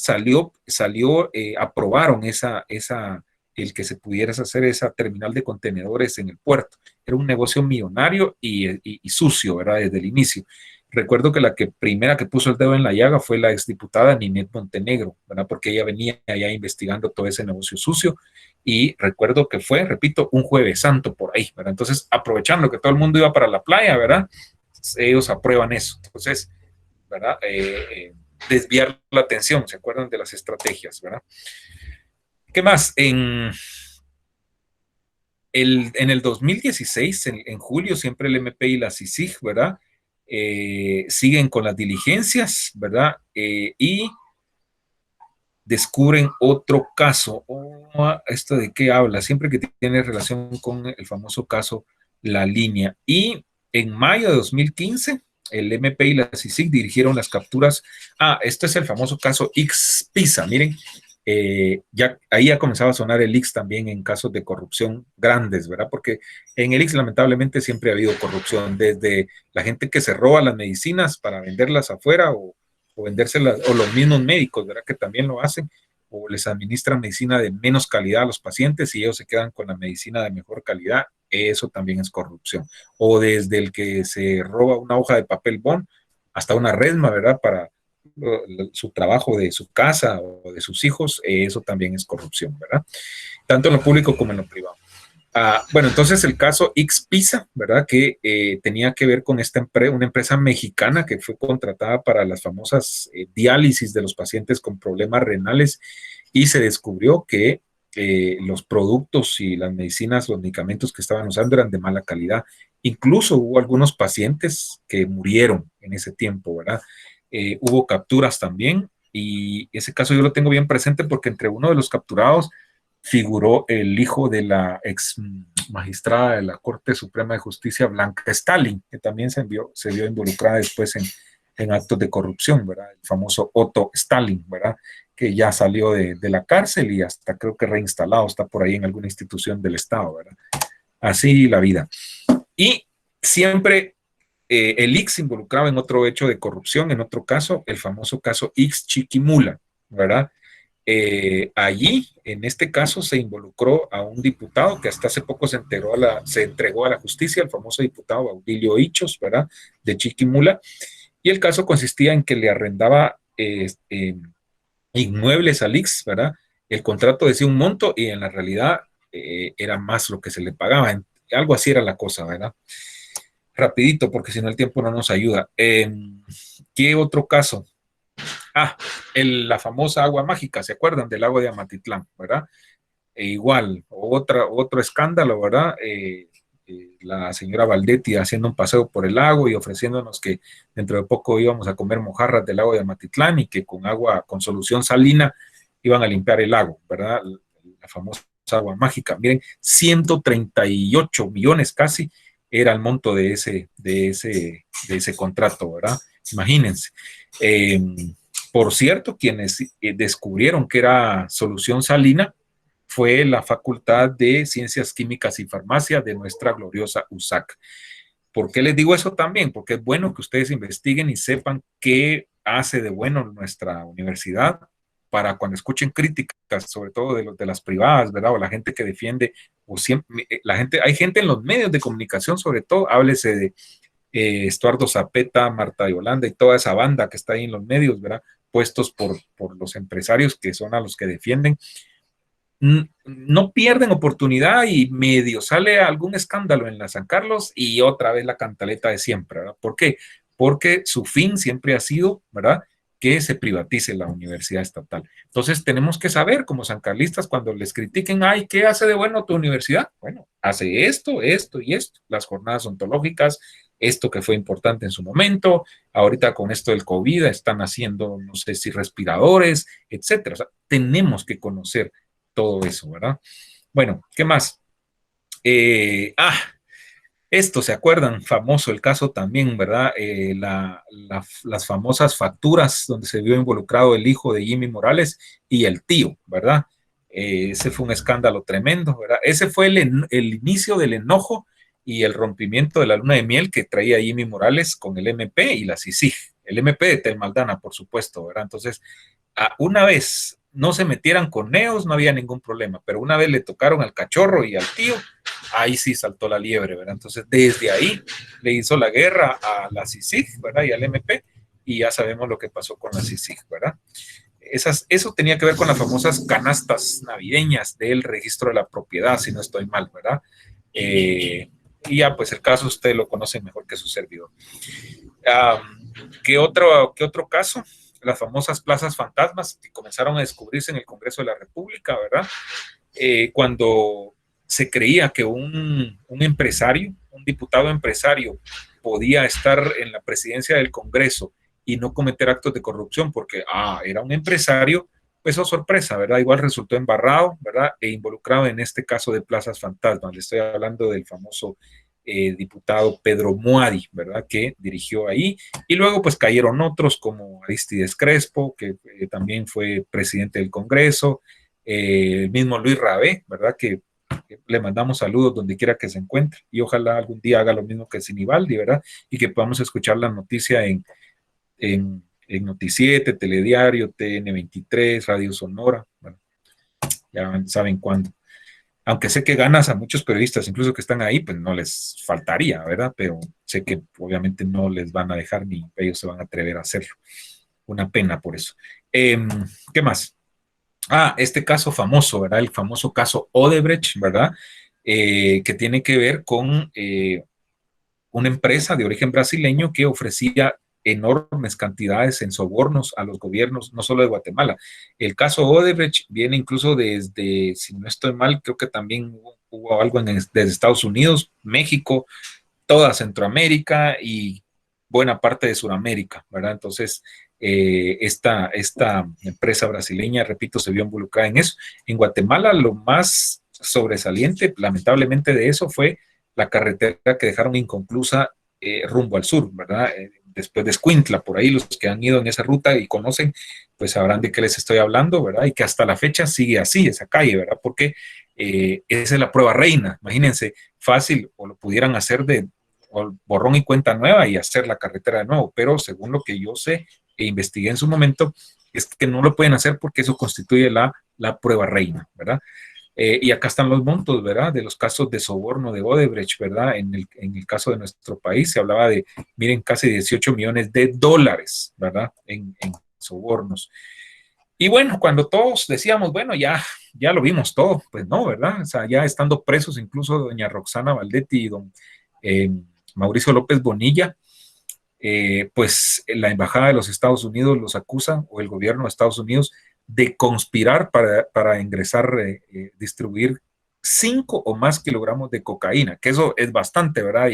Speaker 1: aprobaron el que se pudiera hacer esa terminal de contenedores en el puerto. Era un negocio millonario y sucio, ¿verdad? Desde el inicio. Recuerdo que la primera que puso el dedo en la llaga fue la exdiputada Ninette Montenegro, ¿verdad? Porque ella venía allá investigando todo ese negocio sucio y recuerdo que fue, repito, un Jueves Santo por ahí, ¿verdad? Entonces, aprovechando que todo el mundo iba para la playa, ¿verdad? Ellos aprueban eso. Entonces, ¿verdad? Desviar la atención, ¿se acuerdan de las estrategias, verdad? ¿Qué más? En el 2016, en julio, siempre el MP y la CICIG, ¿verdad? Siguen con las diligencias, ¿verdad? Y descubren otro caso. ¿Esto de qué habla? Siempre que tiene relación con el famoso caso La Línea. Y en mayo de 2015, el MP y la CICIG dirigieron las capturas. Este es el famoso caso X-Pisa. Miren, ahí ya comenzaba a sonar el X también en casos de corrupción grandes, ¿verdad? Porque en el X lamentablemente siempre ha habido corrupción, desde la gente que se roba las medicinas para venderlas afuera o vendérselas, o los mismos médicos, ¿verdad? Que también lo hacen, o les administran medicina de menos calidad a los pacientes y ellos se quedan con la medicina de mejor calidad. Eso también es corrupción. O desde el que se roba una hoja de papel bond hasta una resma, ¿verdad? Para su trabajo de su casa o de sus hijos, eso también es corrupción, ¿verdad? Tanto en lo público como en lo privado. Bueno, entonces el caso X-Pisa, ¿verdad? Que tenía que ver con una empresa mexicana que fue contratada para las famosas diálisis de los pacientes con problemas renales y se descubrió que los productos y las medicinas, los medicamentos que estaban usando eran de mala calidad. Incluso hubo algunos pacientes que murieron en ese tiempo, ¿verdad? Hubo capturas también y ese caso yo lo tengo bien presente porque entre uno de los capturados figuró el hijo de la ex magistrada de la Corte Suprema de Justicia, Blanca Stalin, que también se vio involucrada después en actos de corrupción, ¿verdad? El famoso Otto Stalin, ¿verdad? Que ya salió de la cárcel y hasta creo que reinstalado, está por ahí en alguna institución del Estado, ¿verdad? Así la vida. Y siempre el X involucraba en otro hecho de corrupción, en otro caso, el famoso caso X Chiquimula, ¿verdad? Allí, en este caso, se involucró a un diputado que hasta hace poco se entregó a la justicia, el famoso diputado Baudilio Ichos, ¿verdad?, de Chiquimula, y el caso consistía en que le arrendaba inmuebles al IX, ¿verdad? El contrato decía un monto y en la realidad era más lo que se le pagaba, algo así era la cosa, ¿verdad? Rapidito, porque si no el tiempo no nos ayuda. ¿Qué otro caso? La famosa agua mágica, ¿se acuerdan del lago de Amatitlán, verdad? Igual, otro escándalo, ¿verdad? La señora Valdetti haciendo un paseo por el lago y ofreciéndonos que dentro de poco íbamos a comer mojarras del lago de Amatitlán y que con agua, con solución salina, iban a limpiar el lago, ¿verdad? La famosa agua mágica. Miren, 138 millones casi era el monto de ese contrato, ¿verdad? Imagínense. Por cierto, quienes descubrieron que era solución salina fue la Facultad de Ciencias Químicas y Farmacia de nuestra gloriosa USAC. ¿Por qué les digo eso también? Porque es bueno que ustedes investiguen y sepan qué hace de bueno nuestra universidad para cuando escuchen críticas, sobre todo de las privadas, ¿verdad? O la gente que defiende, o siempre, hay gente en los medios de comunicación, sobre todo, háblese de Estuardo Zapeta, Marta Yolanda y toda esa banda que está ahí en los medios, ¿verdad? Puestos por los empresarios que son a los que defienden, no pierden oportunidad y medio sale algún escándalo en la San Carlos y otra vez la cantaleta de siempre, ¿verdad? ¿Por qué? Porque su fin siempre ha sido, ¿verdad?, que se privatice la universidad estatal. Entonces tenemos que saber, como sancarlistas, cuando les critiquen, ay, ¿qué hace de bueno tu universidad? Bueno, hace esto, esto y esto, las jornadas ontológicas, esto que fue importante en su momento, ahorita con esto del COVID están haciendo, no sé si respiradores, etcétera. O sea, tenemos que conocer todo eso, ¿verdad? Bueno, ¿qué más? Esto, ¿se acuerdan? Famoso el caso también, ¿verdad? Las famosas facturas donde se vio involucrado el hijo de Jimmy Morales y el tío, ¿verdad? Ese fue un escándalo tremendo, ¿verdad? Ese fue el inicio del enojo y el rompimiento de la luna de miel que traía Jimmy Morales con el MP y la CICIG. El MP de Tel Maldana, por supuesto, ¿verdad? Entonces, una vez no se metieran con neos, no había ningún problema, pero una vez le tocaron al cachorro y al tío, ahí sí saltó la liebre, ¿verdad? Entonces, desde ahí le hizo la guerra a la CICIG, ¿verdad? Y al MP, y ya sabemos lo que pasó con la CICIG, ¿verdad? Eso tenía que ver con las famosas canastas navideñas del registro de la propiedad, si no estoy mal, ¿verdad? Y ya, pues el caso usted lo conoce mejor que su servidor. ¿Qué otro caso? Las famosas plazas fantasmas que comenzaron a descubrirse en el Congreso de la República, ¿verdad? Cuando se creía que un empresario, un diputado empresario, podía estar en la presidencia del Congreso y no cometer actos de corrupción porque, era un empresario, pues oh, sorpresa, ¿verdad? Igual resultó embarrado, ¿verdad? E involucrado en este caso de plazas fantasmas. Le estoy hablando del famoso diputado Pedro Muadi, ¿verdad?, que dirigió ahí, y luego pues cayeron otros como Aristides Crespo, que también fue presidente del Congreso, el mismo Luis Rabé, ¿verdad?, que le mandamos saludos donde quiera que se encuentre, y ojalá algún día haga lo mismo que Sinibaldi, ¿verdad?, y que podamos escuchar la noticia en Noticiete, Telediario, TN23, Radio Sonora, bueno, ya saben cuándo. Aunque sé que ganas a muchos periodistas, incluso que están ahí, pues no les faltaría, ¿verdad? Pero sé que obviamente no les van a dejar ni ellos se van a atrever a hacerlo. Una pena por eso. ¿Qué más? Este caso famoso, ¿verdad? El famoso caso Odebrecht, ¿verdad? Que tiene que ver con una empresa de origen brasileño que ofrecía enormes cantidades en sobornos a los gobiernos, no solo de Guatemala. El caso Odebrecht viene incluso desde, si no estoy mal, creo que también hubo algo desde Estados Unidos, México, toda Centroamérica y buena parte de Sudamérica, ¿verdad? Entonces, esta empresa brasileña, repito, se vio involucrada en eso. En Guatemala, lo más sobresaliente, lamentablemente, de eso fue la carretera que dejaron inconclusa rumbo al sur, ¿verdad? Después de Escuintla, por ahí los que han ido en esa ruta y conocen, pues sabrán de qué les estoy hablando, ¿verdad? Y que hasta la fecha sigue así, esa calle, ¿verdad? Porque esa es la prueba reina, imagínense, fácil, o lo pudieran hacer de borrón y cuenta nueva y hacer la carretera de nuevo, pero según lo que yo sé e investigué en su momento, es que no lo pueden hacer porque eso constituye la prueba reina, ¿verdad? Y acá están los montos, ¿verdad? De los casos de soborno de Odebrecht, ¿verdad? En el caso de nuestro país se hablaba de, miren, casi 18 millones de dólares, ¿verdad? En sobornos. Y bueno, cuando todos decíamos, bueno, ya lo vimos todo, pues no, ¿verdad? O sea, ya estando presos incluso doña Roxana Valdetti y don Mauricio López Bonilla, pues la Embajada de los Estados Unidos los acusa, o el gobierno de Estados Unidos, de conspirar para ingresar, distribuir 5 o más kilogramos de cocaína, que eso es bastante, ¿verdad?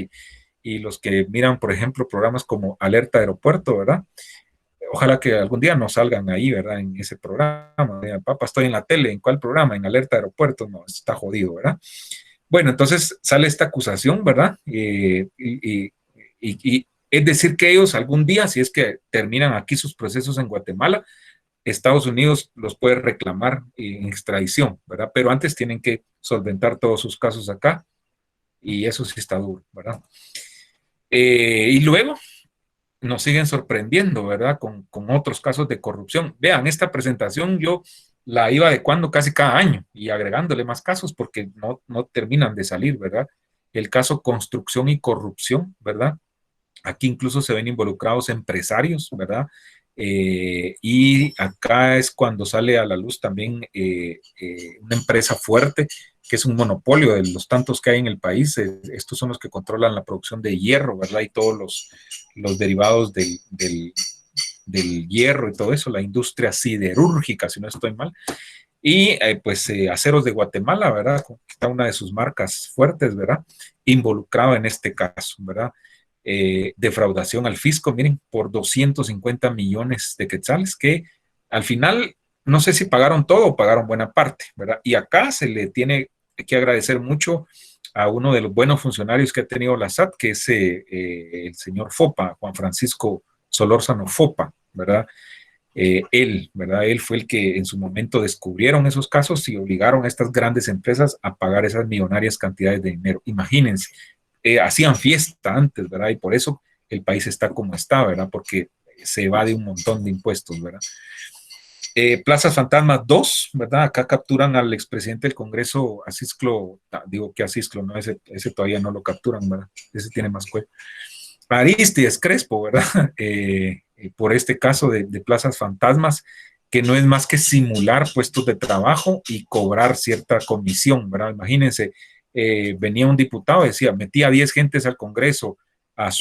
Speaker 1: Y los que miran, por ejemplo, programas como Alerta Aeropuerto, ¿verdad? Ojalá que algún día nos salgan ahí, ¿verdad? En ese programa. Papá, estoy en la tele, ¿en cuál programa? En Alerta Aeropuerto, no, está jodido, ¿verdad? Bueno, entonces sale esta acusación, ¿verdad? Y es decir que ellos algún día, si es que terminan aquí sus procesos en Guatemala, Estados Unidos los puede reclamar en extradición, ¿verdad? Pero antes tienen que solventar todos sus casos acá, y eso sí está duro, ¿verdad? Y luego nos siguen sorprendiendo, ¿verdad? Con otros casos de corrupción. Vean, esta presentación yo la iba adecuando casi cada año y agregándole más casos porque no terminan de salir, ¿verdad? El caso construcción y corrupción, ¿verdad? Aquí incluso se ven involucrados empresarios, ¿verdad? Y acá es cuando sale a la luz también una empresa fuerte, que es un monopolio de los tantos que hay en el país. Estos son los que controlan la producción de hierro, ¿verdad? Y todos los derivados del hierro y todo eso, la industria siderúrgica, si no estoy mal. Y pues Aceros de Guatemala, ¿verdad? Está una de sus marcas fuertes, ¿verdad? Involucrado en este caso, ¿verdad? Defraudación al fisco, miren, por 250 millones de quetzales, que al final no sé si pagaron todo o pagaron buena parte, ¿verdad? Y acá se le tiene que agradecer mucho a uno de los buenos funcionarios que ha tenido la SAT, que es el señor Fopa, Juan Francisco Solórzano Fopa, ¿verdad? ¿verdad? Él fue el que en su momento descubrieron esos casos y obligaron a estas grandes empresas a pagar esas millonarias cantidades de dinero. Imagínense, hacían fiesta antes, ¿verdad? Y por eso el país está como está, ¿verdad? Porque se evade un montón de impuestos, ¿verdad? Plazas Fantasmas 2, ¿verdad? Acá capturan al expresidente del Congreso, Acisclo, digo que Acisclo, ¿no? Ese todavía no lo capturan, ¿verdad? Ese tiene más cuello. Aristides Crespo, ¿verdad? Por este caso de Plazas Fantasmas, que no es más que simular puestos de trabajo y cobrar cierta comisión, ¿verdad? Imagínense, venía un diputado, decía, metía 10 gentes al Congreso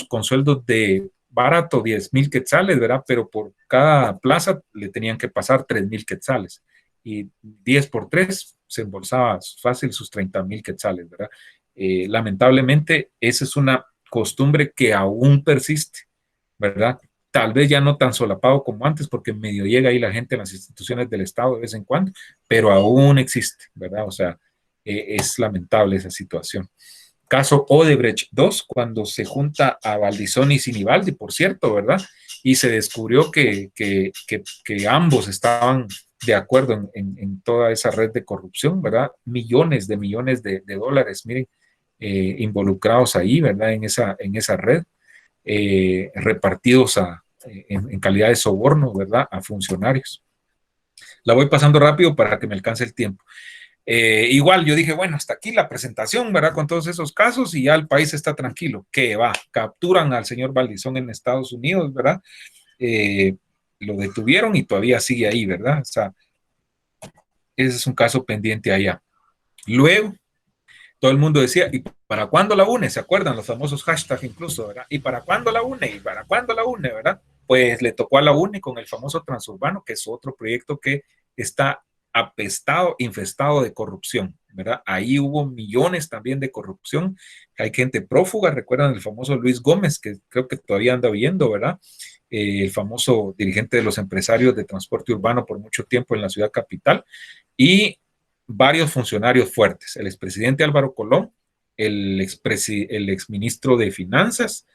Speaker 1: con sueldos de barato, 10,000 quetzales, ¿verdad? Pero por cada plaza le tenían que pasar 3,000 quetzales. Y 10 por 3 se embolsaba fácil sus 30,000 quetzales, ¿verdad? Lamentablemente, esa es una costumbre que aún persiste, ¿verdad? Tal vez ya no tan solapado como antes, porque medio llega ahí la gente en las instituciones del Estado de vez en cuando, pero aún existe, ¿verdad? O sea, es lamentable esa situación. Caso Odebrecht 2, cuando se junta a Valdizón y Sinibaldi, por cierto, ¿verdad? Y se descubrió que ambos estaban de acuerdo en toda esa red de corrupción, ¿verdad? Millones de dólares, miren, involucrados ahí, ¿verdad? En esa red, repartidos en calidad de soborno, ¿verdad? A funcionarios. La voy pasando rápido para que me alcance el tiempo. Igual yo dije, bueno, hasta aquí la presentación, ¿verdad? Con todos esos casos y ya el país está tranquilo. ¿Qué va? Capturan al señor Valdizón en Estados Unidos, ¿verdad? Lo detuvieron y todavía sigue ahí, ¿verdad? O sea, ese es un caso pendiente allá. Luego, todo el mundo decía, ¿y para cuándo la UNE? ¿Se acuerdan? Los famosos hashtags incluso, ¿verdad? ¿Y para cuándo la UNE? ¿Y para cuándo la UNE? ¿Verdad? Pues le tocó a la UNE con el famoso Transurbano, que es otro proyecto que está apestado, infestado de corrupción, ¿verdad? Ahí hubo millones también de corrupción, hay gente prófuga, recuerdan el famoso Luis Gómez, que creo que todavía anda huyendo, ¿verdad? El famoso dirigente de los empresarios de transporte urbano por mucho tiempo en la ciudad capital, y varios funcionarios fuertes, el expresidente Álvaro Colón, el exministro de Finanzas,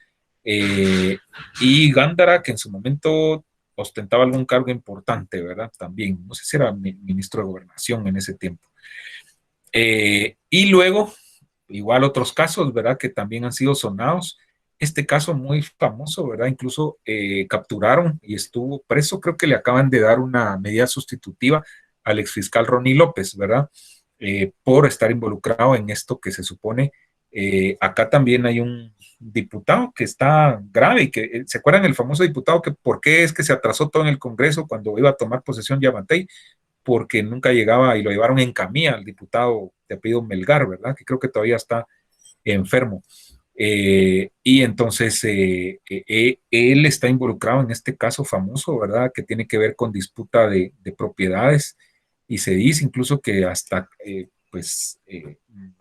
Speaker 1: y Gándara, que en su momento ostentaba algún cargo importante, ¿verdad? También, no sé si era ministro de Gobernación en ese tiempo. Y luego, igual otros casos, ¿verdad? Que también han sido sonados. este caso muy famoso, ¿verdad? Incluso capturaron y estuvo preso, creo que le acaban de dar una medida sustitutiva al exfiscal Ronnie López, ¿verdad? Por estar involucrado en esto que se supone. Acá también hay un diputado que está grave y que, ¿se acuerdan el famoso diputado que por qué es que se atrasó todo en el Congreso cuando iba a tomar posesión Yamatei? Porque nunca llegaba y lo llevaron en camilla al diputado de apellido Melgar, ¿verdad? Que creo que todavía está enfermo. Y entonces él está involucrado en este caso famoso, ¿verdad? Que tiene que ver con disputa de propiedades y se dice incluso que hasta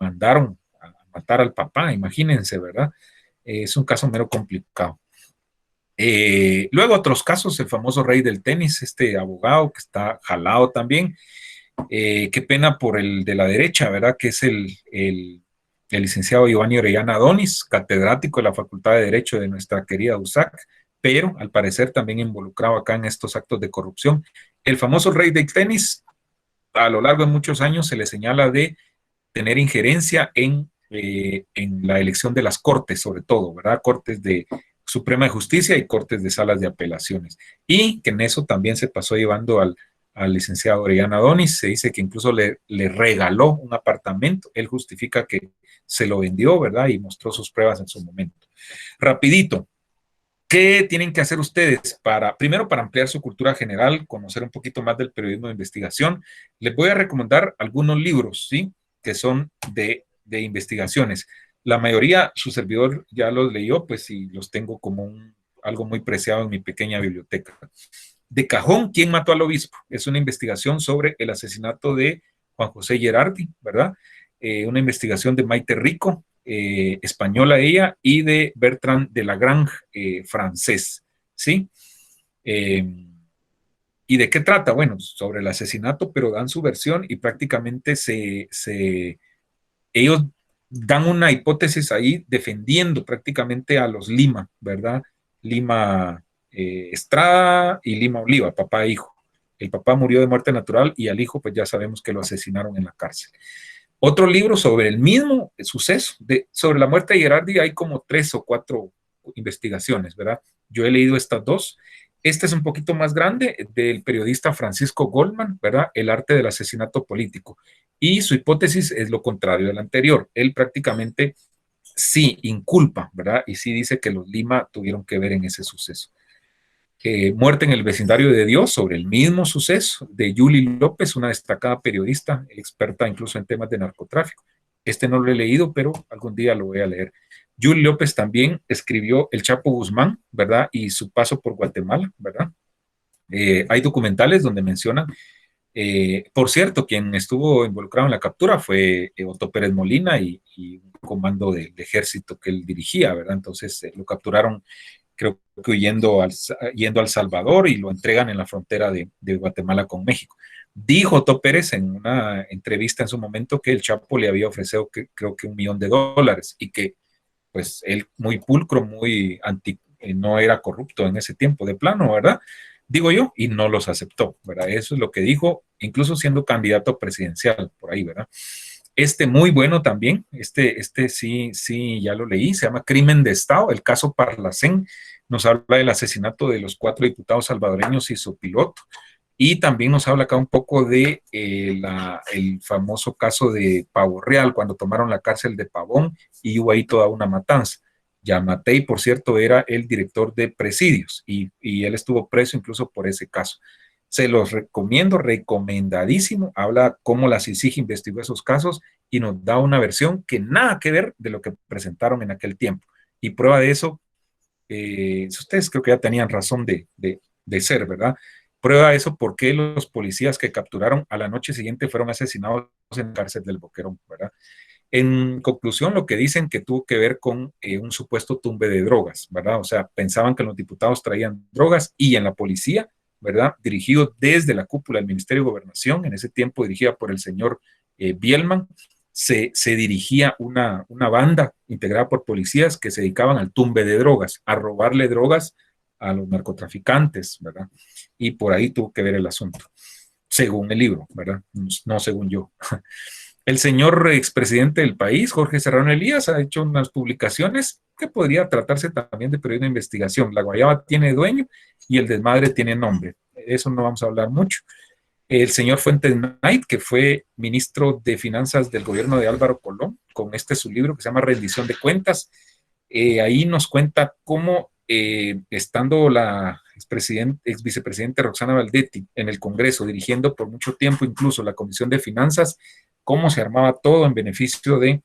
Speaker 1: mandaron a matar al papá, imagínense, ¿verdad? Es un caso mero complicado. Luego otros casos, el famoso rey del tenis, este abogado que está jalado también. Qué pena por el de la derecha, ¿verdad? Que es el licenciado Giovanni Orellana Donis, catedrático de la Facultad de Derecho de nuestra querida USAC, pero al parecer también involucrado acá en estos actos de corrupción. El famoso rey del tenis, a lo largo de muchos años se le señala de tener injerencia en la elección de las cortes, sobre todo, ¿verdad? Cortes de Suprema de Justicia y cortes de salas de apelaciones. Y que en eso también se pasó llevando al licenciado Orellana Donis, se dice que incluso le regaló un apartamento, él justifica que se lo vendió, ¿verdad? Y mostró sus pruebas en su momento. Rapidito, ¿qué tienen que hacer ustedes primero para ampliar su cultura general, conocer un poquito más del periodismo de investigación? Les voy a recomendar algunos libros, ¿sí? Que son de investigaciones. La mayoría, su servidor ya los leyó, pues y los tengo como algo muy preciado en mi pequeña biblioteca. De cajón, ¿quién mató al obispo? Es una investigación sobre el asesinato de Juan José Gerardi, ¿verdad? Una investigación de Maite Rico, española ella, y de Bertrand de Lagrange, francés, ¿sí? ¿Y de qué trata? Bueno, sobre el asesinato, pero dan su versión y prácticamente ellos dan una hipótesis ahí defendiendo prácticamente a los Lima, ¿verdad? Lima Estrada y Lima Oliva, papá e hijo. El papá murió de muerte natural y al hijo pues ya sabemos que lo asesinaron en la cárcel. Otro libro sobre el mismo suceso, sobre la muerte de Gerardi hay como 3 o 4 investigaciones, ¿verdad? Yo he leído estas 2. Este es un poquito más grande, del periodista Francisco Goldman, ¿verdad? El arte del asesinato político. Y su hipótesis es lo contrario de la anterior. Él prácticamente sí inculpa, ¿verdad? Y sí dice que los Lima tuvieron que ver en ese suceso. Muerte en el vecindario de Dios, sobre el mismo suceso, de Yuli López, una destacada periodista, experta incluso en temas de narcotráfico. Este no lo he leído, pero algún día lo voy a leer. Yuli López también escribió El Chapo Guzmán, ¿verdad? Y su paso por Guatemala, ¿verdad? Hay documentales donde mencionan, por cierto, quien estuvo involucrado en la captura fue Otto Pérez Molina y un comando del ejército que él dirigía, ¿verdad? Entonces lo capturaron, creo que yendo al Salvador, y lo entregan en la frontera de Guatemala con México. Dijo Otto Pérez en una entrevista en su momento que el Chapo le había ofrecido creo que $1 millón y que pues él muy pulcro, muy no era corrupto en ese tiempo de plano, ¿verdad? Digo yo, y no los aceptó, ¿verdad? Eso es lo que dijo, incluso siendo candidato presidencial por ahí, ¿verdad? Muy bueno también, sí, ya lo leí, se llama Crimen de Estado, el caso Parlacén, nos habla del asesinato de los 4 diputados salvadoreños y su piloto, y también nos habla acá un poco de el famoso caso de Pavo Real, cuando tomaron la cárcel de Pavón y hubo ahí toda una matanza. Yamatei, por cierto, era el director de presidios y él estuvo preso incluso por ese caso. Se los recomiendo, recomendadísimo. Habla cómo la CICIG investigó esos casos y nos da una versión que nada que ver de lo que presentaron en aquel tiempo. Y prueba de eso, ustedes creo que ya tenían razón de ser, ¿verdad? Prueba de eso porque los policías que capturaron a la noche siguiente fueron asesinados en la cárcel del Boquerón, ¿verdad? En conclusión, lo que dicen que tuvo que ver con un supuesto tumbe de drogas, ¿verdad? O sea, pensaban que los diputados traían drogas y en la policía, ¿verdad? Dirigido desde la cúpula del Ministerio de Gobernación, en ese tiempo dirigida por el señor Bielman, se dirigía una banda integrada por policías que se dedicaban al tumbe de drogas, a robarle drogas a los narcotraficantes, ¿verdad? Y por ahí tuvo que ver el asunto, según el libro, ¿verdad? No según yo. El señor expresidente del país, Jorge Serrano Elías, ha hecho unas publicaciones que podría tratarse también de periodismo de investigación. La guayaba tiene dueño y el desmadre tiene nombre. Eso no vamos a hablar mucho. El señor Fuentes Knight, que fue ministro de Finanzas del gobierno de Álvaro Colón, con su libro que se llama Rendición de Cuentas, ahí nos cuenta cómo, estando la ex vicepresidente Roxana Valdetti en el Congreso, dirigiendo por mucho tiempo incluso la Comisión de Finanzas, cómo se armaba todo en beneficio de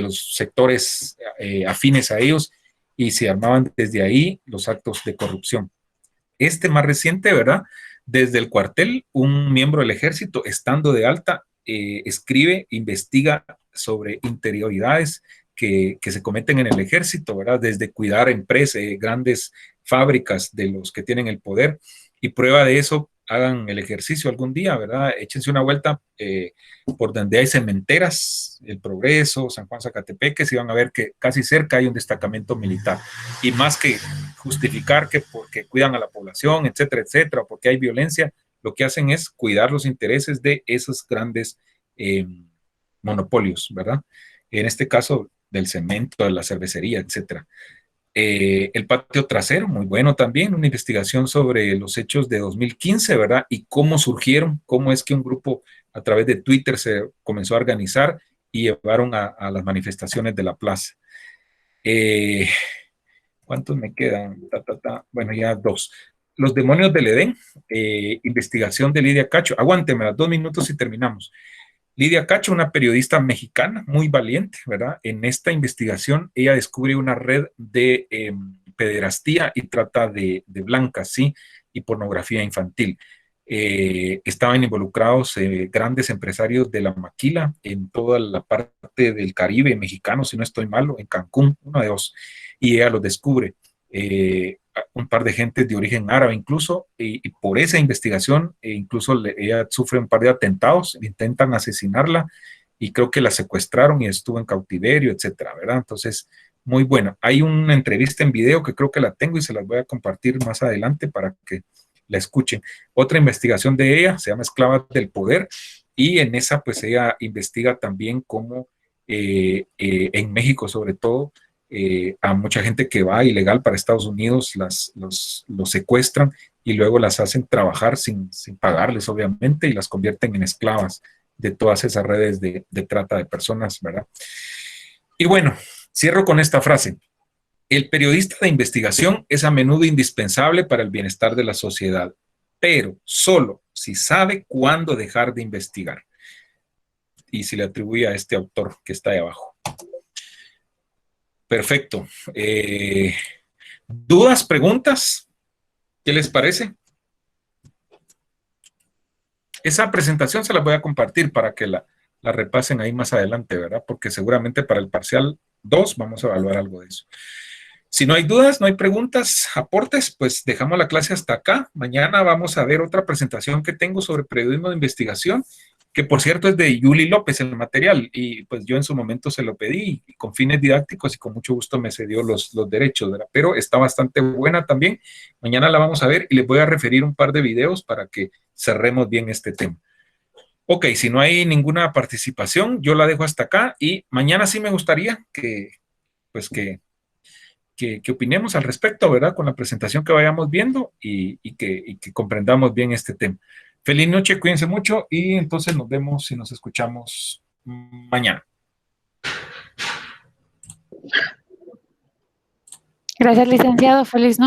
Speaker 1: los sectores afines a ellos, y se armaban desde ahí los actos de corrupción. Más reciente, ¿verdad? Desde el cuartel, un miembro del ejército, estando de alta, escribe, investiga sobre interioridades que se cometen en el ejército, ¿verdad? Desde cuidar empresas, grandes fábricas de los que tienen el poder, y prueba de eso, hagan el ejercicio algún día, ¿verdad? Échense una vuelta por donde hay cementeras, El Progreso, San Juan Zacatepeques, y van a ver que casi cerca hay un destacamento militar. Y más que justificar que porque cuidan a la población, etcétera, etcétera, o porque hay violencia, lo que hacen es cuidar los intereses de esos grandes monopolios, ¿verdad? En este caso, del cemento, de la cervecería, etcétera. El patio trasero, muy bueno también, una investigación sobre los hechos de 2015, ¿verdad? Y cómo surgieron, cómo es que un grupo a través de Twitter se comenzó a organizar y llevaron a las manifestaciones de la plaza. ¿Cuántos me quedan? Bueno, ya 2. Los demonios del Edén, investigación de Lidia Cacho. Aguánteme, 2 minutos y terminamos. Lidia Cacho, una periodista mexicana muy valiente, ¿verdad? En esta investigación ella descubre una red de pederastía y trata de blancas, ¿sí? Y pornografía infantil. Estaban involucrados grandes empresarios de la maquila en toda la parte del Caribe mexicano, si no estoy malo, en Cancún, uno de 2, y ella los descubre. Un par de gentes de origen árabe incluso, y por esa investigación incluso ella sufre un par de atentados, intentan asesinarla y creo que la secuestraron y estuvo en cautiverio, etcétera, ¿verdad? Entonces, muy buena. Hay una entrevista en video que creo que la tengo y se las voy a compartir más adelante para que la escuchen. Otra investigación de ella se llama Esclavas del Poder, y en esa pues ella investiga también cómo en México sobre todo, a mucha gente que va ilegal para Estados Unidos los secuestran y luego las hacen trabajar sin pagarles, obviamente, y las convierten en esclavas de todas esas redes de trata de personas, ¿verdad? Y bueno, cierro con esta frase. El periodista de investigación es a menudo indispensable para el bienestar de la sociedad, pero solo si sabe cuándo dejar de investigar. Y se le atribuye a este autor que está ahí abajo. Perfecto. ¿Dudas, preguntas? ¿Qué les parece? Esa presentación se la voy a compartir para que la repasen ahí más adelante, ¿verdad? Porque seguramente para el parcial 2 vamos a evaluar algo de eso. Si no hay dudas, no hay preguntas, aportes, pues dejamos la clase hasta acá. Mañana vamos a ver otra presentación que tengo sobre periodismo de investigación, que por cierto es de Yuli López el material, y pues yo en su momento se lo pedí y con fines didácticos y con mucho gusto me cedió los derechos, ¿verdad? Pero está bastante buena también. Mañana la vamos a ver y les voy a referir un par de videos para que cerremos bien este tema. Ok, si no hay ninguna participación, yo la dejo hasta acá, y mañana sí me gustaría que opinemos al respecto, ¿verdad? Con la presentación que vayamos viendo y que comprendamos bien este tema. Feliz noche, cuídense mucho y entonces nos vemos y nos escuchamos mañana.
Speaker 3: Gracias, licenciado. Feliz noche.